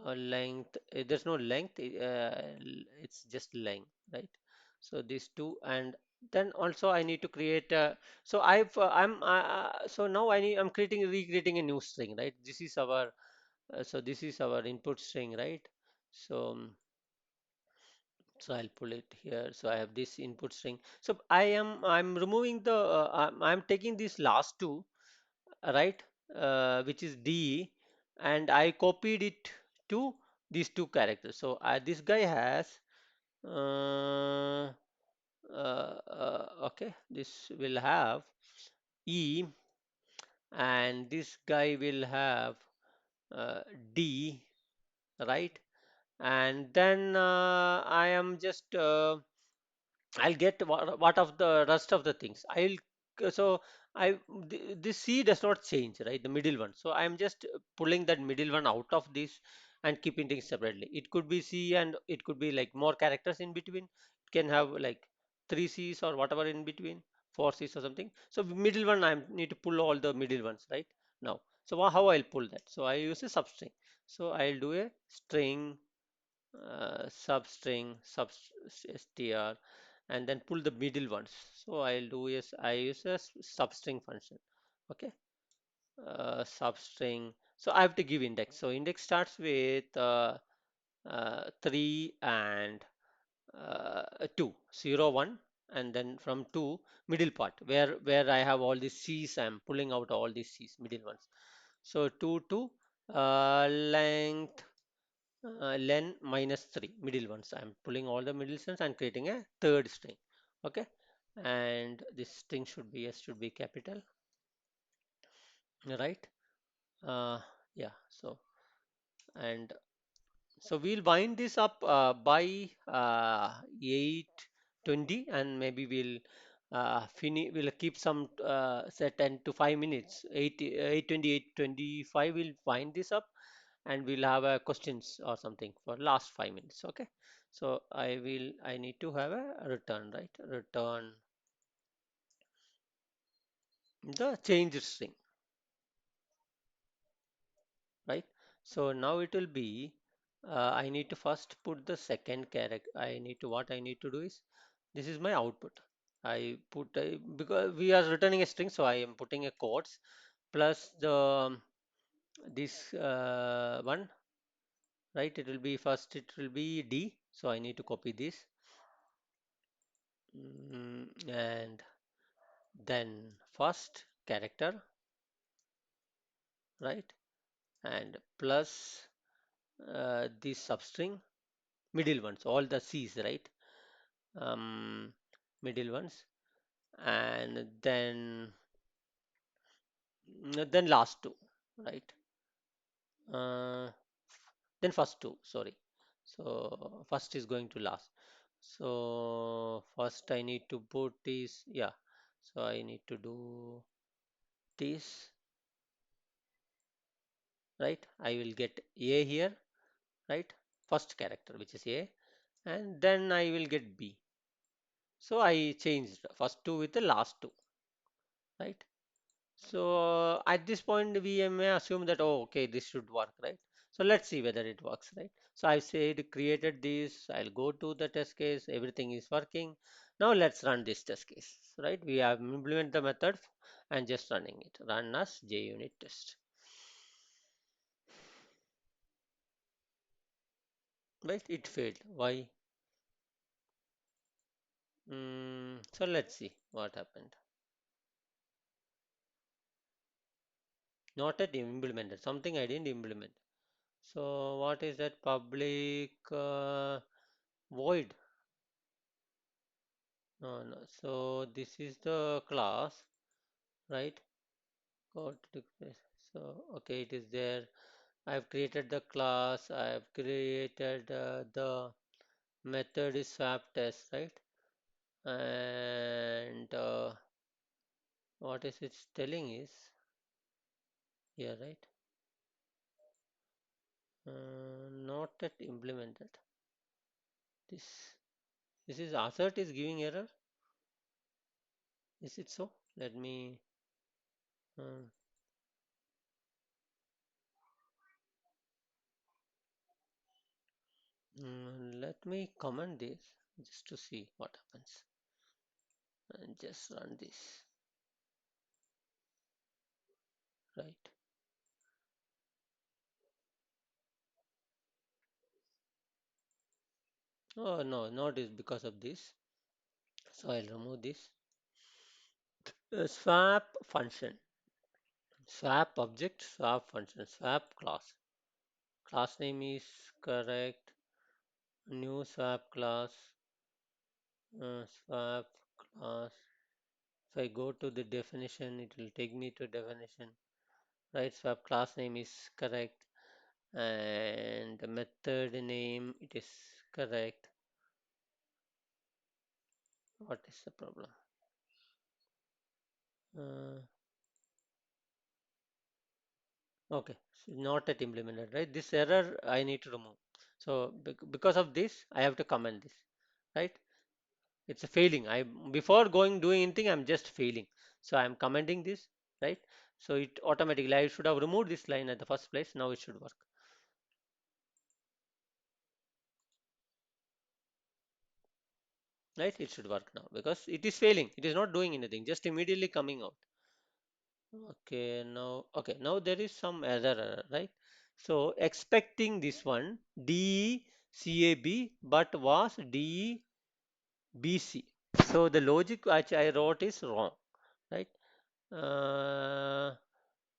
length, there's no length, it's just length, right? So these two, and then also I need to create so so now I'm creating recreating a new string, right? This is our so this is our input string, right? So so I'll pull it here. So I have this input string. So I'm removing the I'm taking these last two, right, which is D, and I copied it to these two characters. So this guy has okay, this will have E, and this guy will have D, right? And then I am just I'll get what of the rest of the things. So this C does not change, right? The middle one. So I'm just pulling that middle one out of this and keeping things separately. It could be C, and it could be like more characters in between. It can have like three C's or whatever in between, four C's or something. So middle one, I need to pull all the middle ones, right? Now, so how I'll pull that? So I use a substring. So I'll do a string substring str, and then pull the middle ones. So I'll do is I use a substring function. Okay, substring. So I have to give index. So index starts with 3 and 2, 0, 1, and then from 2 middle part where I have all these C's. I'm pulling out all these C's, middle ones. So 2 to length len minus 3 middle ones. I'm pulling all the middle ones and creating a third string. Okay, and this string should be, yes, should be capital, right? uh, yeah, so, and so we'll wind this up by 8:20, and maybe we'll finish. We'll keep some say 10 to 5 minutes. 8:20, 8:25. We'll wind this up, and we'll have questions or something for last 5 minutes. Okay. So I will. I need to have a return, right? Return the change string, right? So now it will be, I need to first put the second character. I need to, what I need to do is, this is my output. I put because we are returning a string, so I am putting a quotes plus the this one, right? It will be first, it will be D, so I need to copy this. And then first character, right? And plus this substring, middle ones, all the C's, right? um, Middle ones, and then last two, right? uh, then first two, sorry. So first is going to last. So first I need to put this, yeah. So I need to do this, right? I will get A here, right? First character, which is A, and then I will get B. So I changed first two with the last two, right? So at this point, we may assume that, oh, okay, this should work, right? So let's see whether it works, right? So I've said created this. I'll go to the test case. Everything is working. Now let's run this test case, right? We have implemented the method and just running it. Run as JUnit test, right? It failed. Why? So let's see what happened. Not yet implemented. Something I didn't implement. So what is that? Public void. No, no. So this is the class, right? Go to the, so okay, it is there. I've created the class. I've created the method is swap test, right? And what is it telling is here, right? Not yet implemented. This this is assert is giving error. Is it so? Let me. Uh, Let me comment this just to see what happens, and just run this, right? Oh no, not is because of this. So I'll remove this. Swap function, swap object, swap function, swap class. Class name is correct. New swap class, swap class. If I go to the definition, it will take me to definition. Right, swap class name is correct, and the method name, it is correct. What is the problem? Uh, Okay, so not yet implemented, right? This error I need to remove. So because of this, I have to comment this, right? It's a failing. I before going doing anything, I'm just failing. So I'm commenting this, right? So it automatically, I should have removed this line at the first place. Now it should work, right? It should work now because it is failing. It is not doing anything, just immediately coming out. Okay, now there is some error, right? So expecting this one DECAB, but was DEBC. So the logic which I wrote is wrong, right?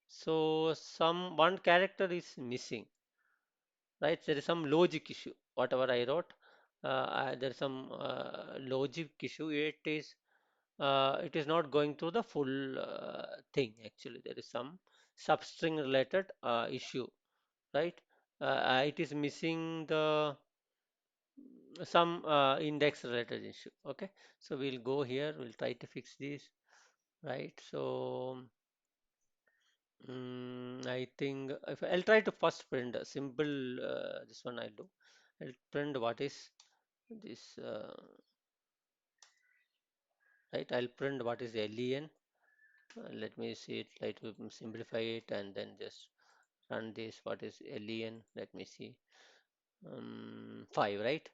So some one character is missing. right? There is some logic issue. Whatever I wrote, there is some logic issue. It is not going through the full thing. Actually, there is some substring related issue, right? It is missing the some index related issue. Okay, so we'll go here. We'll try to fix this, right? So I think if I'll try to first print a simple this one I'll do. I'll print what is this right. I'll print what is len. Let me see it. Try to simplify it and then just run this. What is len? Let me see. 5, right?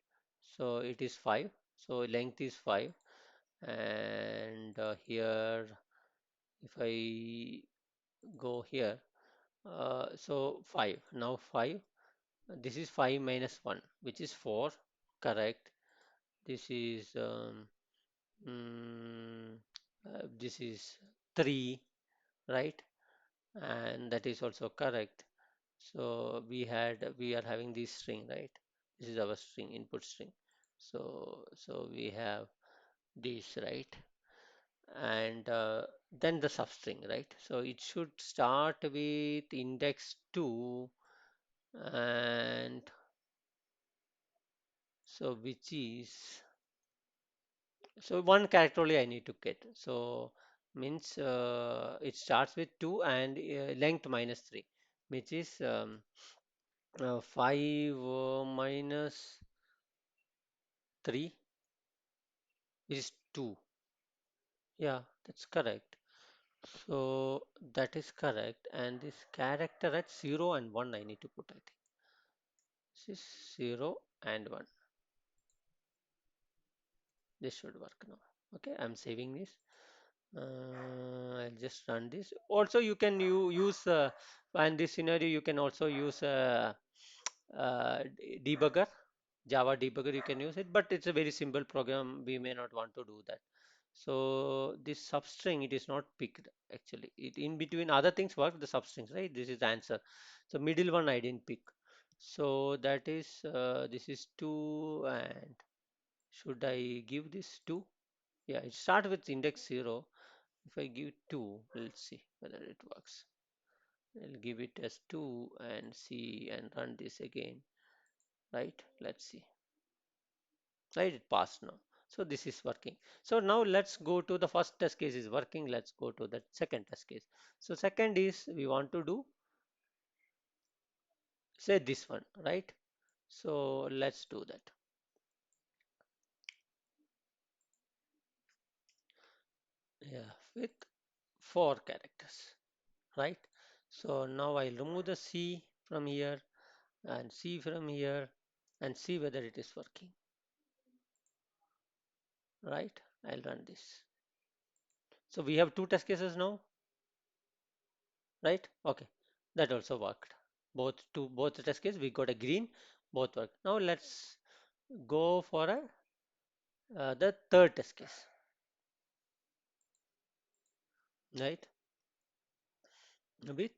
So it is 5. So length is 5, and here if I go here, so 5. Now 5. This is 5 minus 1, which is 4. Correct. This is mm, this is 3, right? And that is also correct. So we are having this string, right? This is our string, input string. So we have this, right? And then the substring, right? So it should start with index 2, and so which is, so one character only I need to get. So means it starts with 2 and length minus 3, which is 5 minus 3, which is 2. Yeah, that's correct. So that is correct. And this character at 0 and 1 I need to put, I think. This is 0 and 1. This should work now. Okay, I'm saving this. I'll just run this. Also, you can use in this scenario you can also use debugger, Java debugger. You can use it, but it's a very simple program. We may not want to do that. So this substring it is not picked actually. It in between other things work the substrings, right? This is the answer. So middle one I didn't pick. So that is this is 2, and should I give this 2? Yeah, it start with index 0. If I give 2, let's see whether it works. I'll give it as 2 and see and run this again, right? Let's see. Right, it passed now. So this is working. So now let's go to the first test case is working. Let's go to the second test case. So second is we want to do, say, this one, right? So let's do that. Yeah, with 4 characters, right? So now I'll remove the C from here and C from here and see whether it is working, right? I'll run this. So we have 2 test cases now, right? Okay, that also worked. Both the test cases we got a green, both work. Now let's go for the third test case, right? With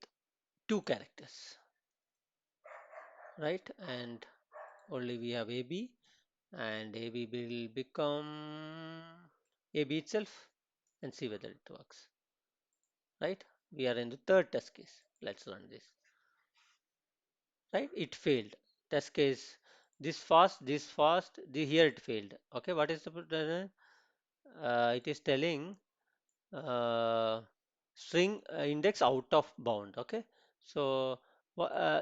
2 characters, right? And only we have AB, and AB will become AB itself and see whether it works, right? We are in the third test case. Let's run this, right? It failed. Test case this fast, here it failed. Okay, what is the it is telling uh, string index out of bound. Okay, so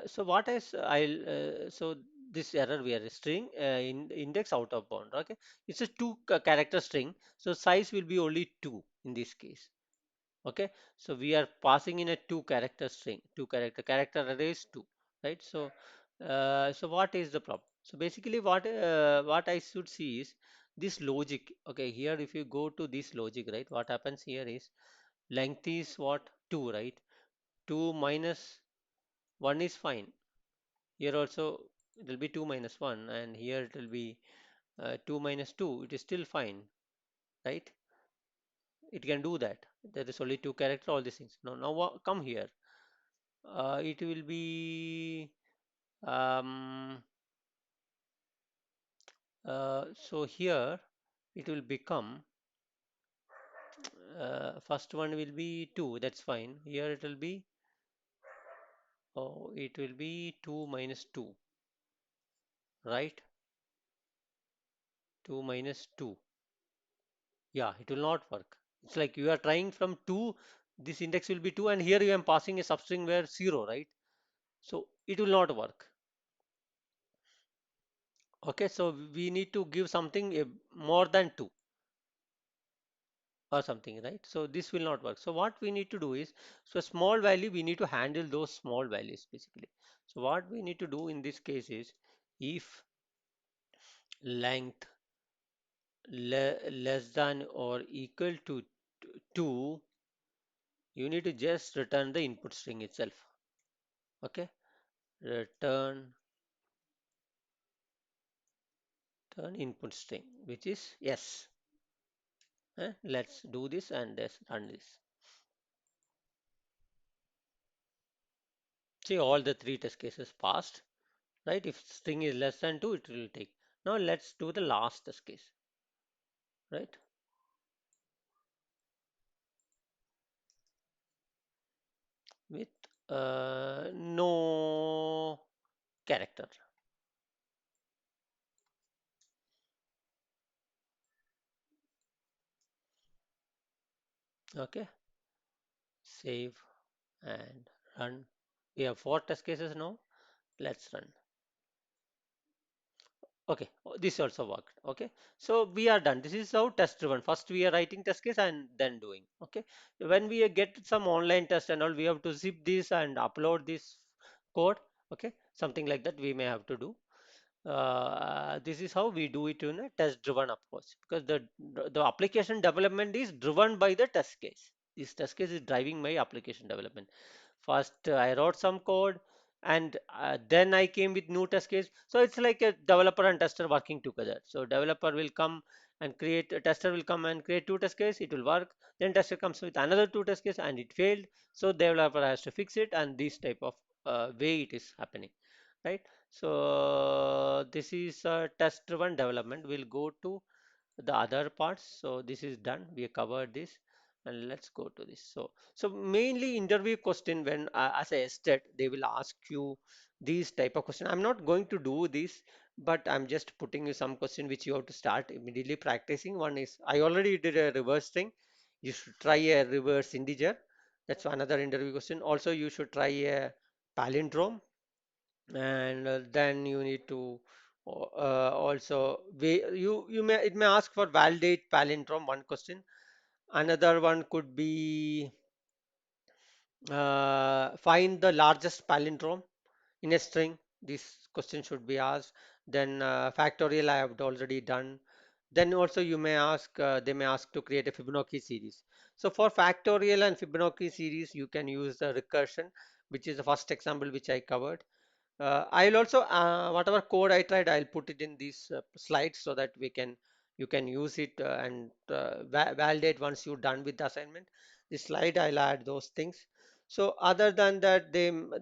so what is I'll so this error we are string in index out of bound. Okay, it's a 2 character string, so size will be only 2 in this case. Okay, so we are passing in a 2 character string, 2 character array is 2, right? So so what is the problem? So basically what I should see is this logic. Okay, here if you go to this logic, right, what happens here is length is what, 2, right? 2 minus 1 is fine. Here also it will be 2 minus 1, and here it will be 2 minus 2, it is still fine, right? It can do that. There is only 2 character, all these things. Now come here. It will be Um, so here it will become first one will be 2, that's fine. Here it will be, oh, it will be 2 minus 2, right? 2 minus 2. Yeah, it will not work. It's like you are trying from 2, this index will be 2, and here you am passing a substring where 0, right? So it will not work. Okay, so we need to give something more than 2 or something, right? So this will not work. So what we need to do is, so small value, we need to handle those small values basically. So what we need to do in this case is, if length less than or equal to 2, you need to just return the input string itself. Okay, return turn input string, which is yes. Let's do this and let's run this. See, all the 3 test cases passed, right? If string is less than 2, it will take. Now let's do the last test case, right? With no character. Okay, save and run. We have 4 test cases now. Let's run. Okay, this also worked. Okay, so we are done. This is how test driven. First we are writing test case and then doing. Okay, when we get some online test and all, we have to zip this and upload this code. Okay, something like that we may have to do. This is how we do it in a test driven approach, because the application development is driven by the test case. This test case is driving my application development. First I wrote some code, and then I came with new test case. So it's like a developer and tester working together. So developer will come and create, a tester will come and create 2 test case, it will work. Then tester comes with another 2 test case and it failed, so developer has to fix it, and this type of way it is happening, right? So this is test driven development. We'll go to the other parts. So this is done, we covered this, and let's go to this. So mainly interview question, when as a SDET they will ask you these type of question. I'm not going to do this, but I'm just putting you some question which you have to start immediately practicing. One is, I already did a reverse thing. You should try a reverse integer. That's another interview question. Also you should try a palindrome, and then you need to also you may, it may ask for validate palindrome, one question. Another one could be find the largest palindrome in a string. This question should be asked. Then factorial I have already done. Then also you may ask, they may ask to create a Fibonacci series. So for factorial and Fibonacci series, you can use the recursion, which is the first example which I covered. I'll also whatever code I tried, I'll put it in these slides, so that we can, you can use it and validate once you're done with the assignment. The slide I'll add those things. So other than that,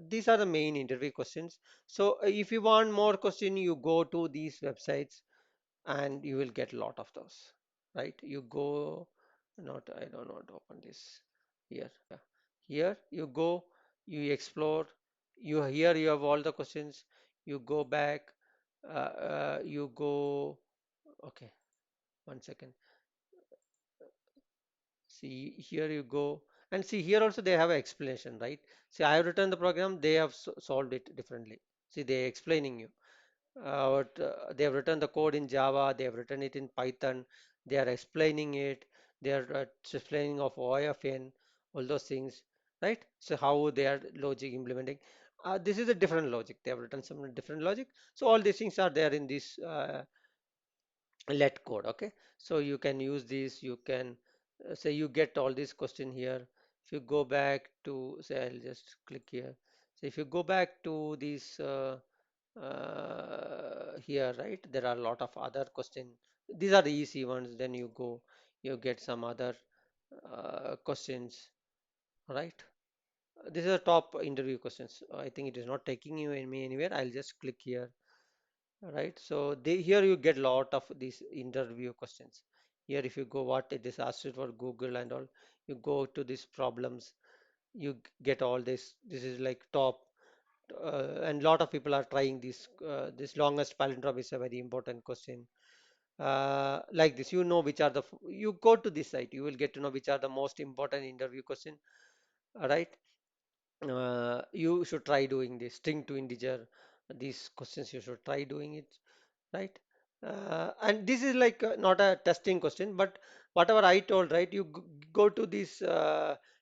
these are the main interview questions. So if you want more question, you go to these websites and you will get a lot of those, right? You go, not, I don't want to open this here. Yeah, here you go, you explore, you, here you have all the questions. You go back, you go, okay, 1 second. See, here you go, and see, here also they have an explanation, right? See, I have written the program, they have solved it differently. See, they explaining you they have written the code in Java, they have written it in Python, they are explaining it, they are explaining of OFN, all those things, right? So how they are logic implementing. This is a different logic. They have written some different logic. So all these things are there in this let code. Okay, so you can use this. You can say you get all these question here. If you go back to, say, I'll just click here. So if you go back to these here, right, there are a lot of other questions. These are the easy ones. Then you go, you get some other questions, right? This is the top interview questions. I think it is not taking you me anywhere. I'll just click here, right? So here you get lot of these interview questions. Here, if you go what it is asked for Google and all, you go to these problems, you get all this. This is like top, and lot of people are trying this. This longest palindrome is a very important question. Like this, you know which are the. You go to this site, you will get to know which are the most important interview question, right? You should try doing this string to integer. These questions you should try doing it, right? And this is like not a testing question, but whatever I told, right? You go to these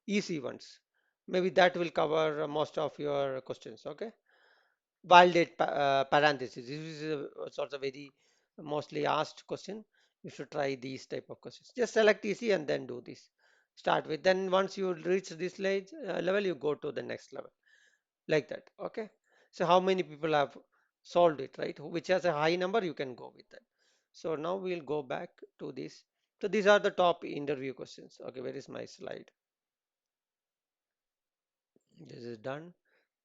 easy ones. Maybe that will cover most of your questions. Okay. Validate parentheses. This is a sort of very mostly asked question. You should try these type of questions. Just select easy and then do this. Start with. Then once you reach this level, you go to the next level like that. Okay. So how many people have solved it, right? Which has a high number, you can go with that. So now we'll go back to this. So these are the top interview questions. Okay, where is my slide? This is done.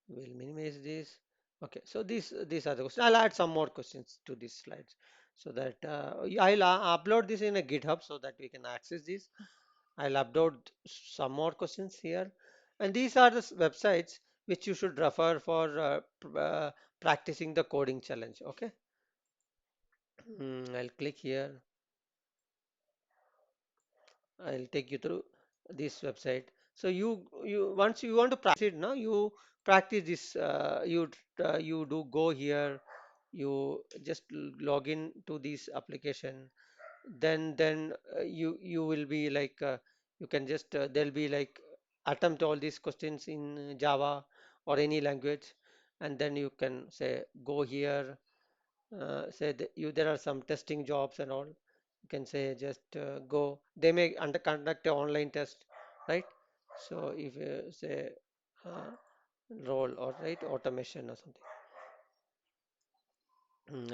We'll minimize this. Okay, so these are the questions. I'll add some more questions to these slides so that I'll upload this in a GitHub so that we can access this. I'll upload some more questions here. And these are the websites which you should refer for practicing the coding challenge. Okay. I'll click here. I'll take you through this website. So you once you want to practice it now, you practice this. You do go here. You just log in to this application. Then you will be like you can just there'll be like attempt all these questions in Java or any language, and then you can say go here. Say that you there are some testing jobs and all. You can say just go. They may conduct a online test, right? So if you say uh, role or right automation or something,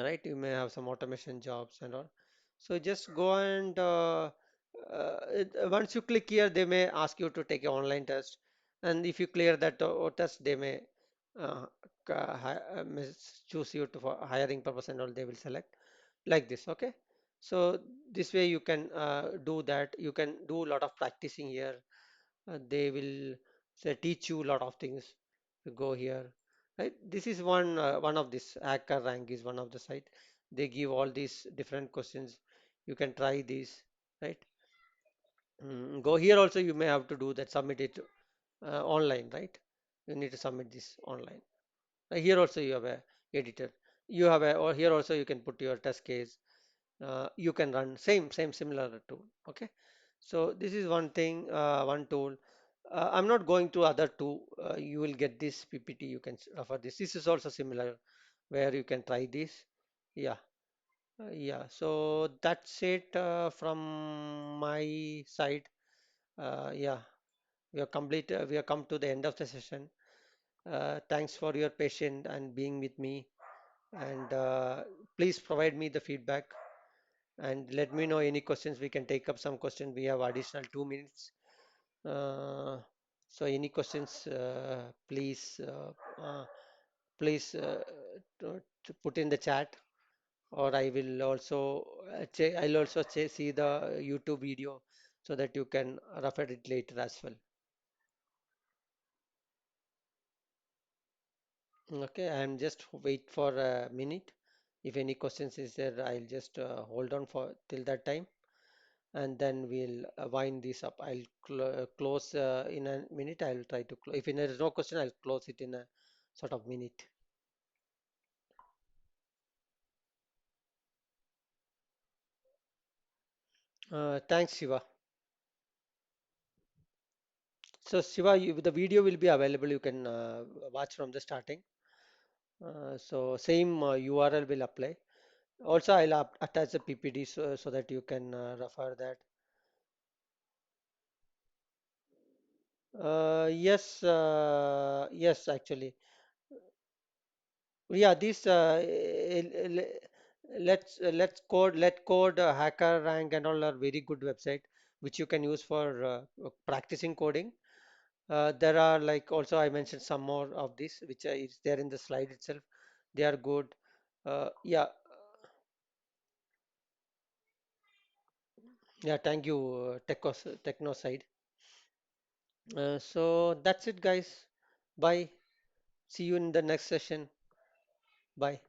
right? You may have some automation jobs and all. So just go and once you click here, they may ask you to take an online test, and if you clear that test, they may uh, choose you to for hiring purpose and all. They will select like this. Okay. So this way you can do that. You can do a lot of practicing here. They will say teach you a lot of things. You go here, right? This is one of this hacker rank is one of the site. They give all these different questions. You can try these, right? Go here also. You may have to do that. Submit it online, right? You need to submit this online. Here also you have a editor. You have a or here also you can put your test case. You can run same similar tool. Okay. So this is one thing, one tool. I'm not going to other two. You will get this PPT. You can refer this. This is also similar, where you can try this. Yeah, yeah. So that's it from my side. Yeah, we are complete. We have come to the end of the session. Thanks for your patience and being with me. And please provide me the feedback and let me know any questions. We can take up some questions. We have additional 2 minutes. Uh, so any questions, please to put in the chat, or I will also I'll also see the YouTube video so that you can refer it later as well. Okay, I'm just wait for a minute. If any questions is there, I'll just hold on for till that time, and then we'll wind this up. I'll close in a minute. I'll try to close. If there is no question, I'll close it in a sort of minute. Thanks, Shiva. So, Shiva, the video will be available. You can watch from the starting. So, same URL will apply. Also, I'll attach the PPT so that you can refer that. Yes, actually. Yeah, this let code hacker rank and all are very good website which you can use for practicing coding. There are like also I mentioned some more of this, which is there in the slide itself. They are good. Yeah, yeah. Thank you, Techno side. So that's it, guys. Bye. See you in the next session. Bye.